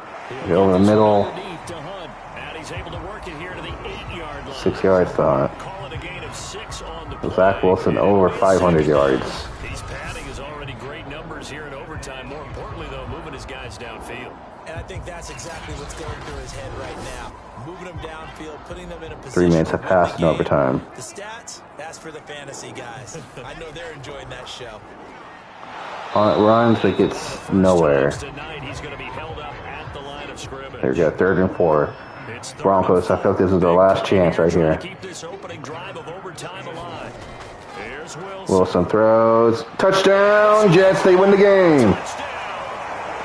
Speaker 1: Over the middle.
Speaker 3: Underneath to Hunt, and he's able to work it here to the 8-yard line.
Speaker 1: 6 yards thought.
Speaker 3: Call it a gain of 6 on the play.
Speaker 1: Zach Wilson over 500 yards.
Speaker 3: He's padding is already great numbers here in overtime. More importantly, though, moving his guys downfield.
Speaker 4: And I think that's exactly what's going through his head right now. Moving them downfield, putting them in a position.
Speaker 1: 3 minutes have
Speaker 4: to win
Speaker 1: passed
Speaker 4: the
Speaker 1: in
Speaker 4: game.
Speaker 1: overtime.
Speaker 4: The stats, that's for the fantasy guys. I know they're enjoying that show.
Speaker 1: Hunt runs, but gets nowhere.
Speaker 3: Tonight, he's going to be held up at the line of scrimmage.
Speaker 1: There we go, 3rd and 4.
Speaker 3: It's third
Speaker 1: Broncos,
Speaker 3: and
Speaker 1: I feel like this is their last chance right here.
Speaker 3: Keep this opening drive of overtime alive. Here's Wilson.
Speaker 1: Wilson throws. Touchdown, Jets, they win the game.
Speaker 3: Touchdown.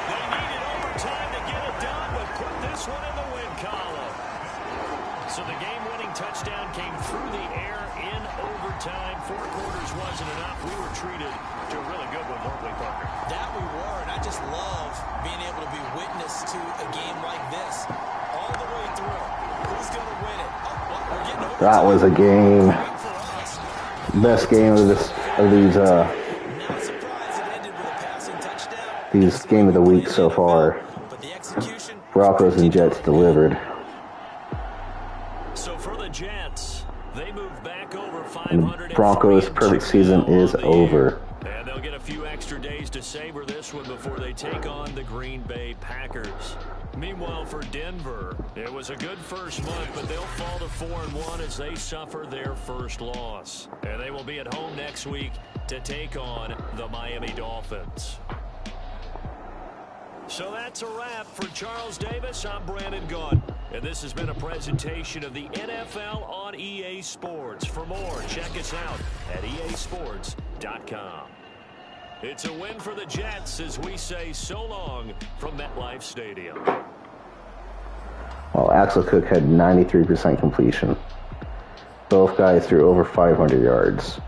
Speaker 3: They needed overtime to get it done, but put this one in the win column. So the game-winning touchdown came through the air in overtime. 4 quarters wasn't enough. We were treated to a really good one, weren't we, Parker?
Speaker 4: That we were, and I just love being able to be witness to a game like this. All the way through. Who's going to win it? Oh, well, we're getting overtime.
Speaker 1: That was a game.
Speaker 4: Great for us.
Speaker 1: Best game of these
Speaker 4: Not surprised it ended with a passing touchdown.
Speaker 1: game of the week so far.
Speaker 4: But the execution.
Speaker 1: Broncos and Jets delivered.
Speaker 3: So for the Jets, they move back over
Speaker 1: And
Speaker 3: 500.
Speaker 1: Broncos' perfect season is over.
Speaker 3: And they'll get a few extra days to savor this one before they take on the Green Bay Packers. Meanwhile, for Denver, it was a good first month, but they'll fall to 4-1 as they suffer their first loss. And they will be at home next week to take on the Miami Dolphins. So that's a wrap for Charles Davis. I'm Brandon Gaudin, and this has been a presentation of the NFL on EA Sports. For more, check us out at easports.com. It's a win for the Jets as we say so long from MetLife Stadium.
Speaker 1: Well, Axel Cook had 93% completion. Both guys threw over 500 yards.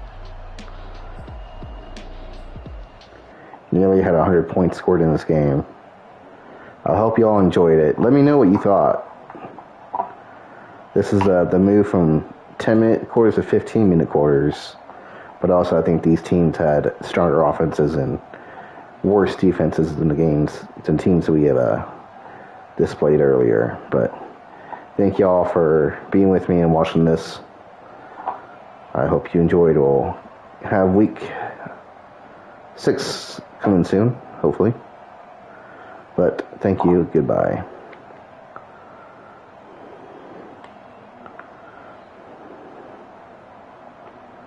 Speaker 1: Nearly had 100 points scored in this game. I hope you all enjoyed it. Let me know what you thought. This is the move from 10-minute quarters to 15-minute quarters. But also, I think these teams had stronger offenses and worse defenses than teams that we have displayed earlier. But thank y'all for being with me and watching this. I hope you enjoyed. We'll have week 6 coming soon, hopefully. But thank you. Goodbye.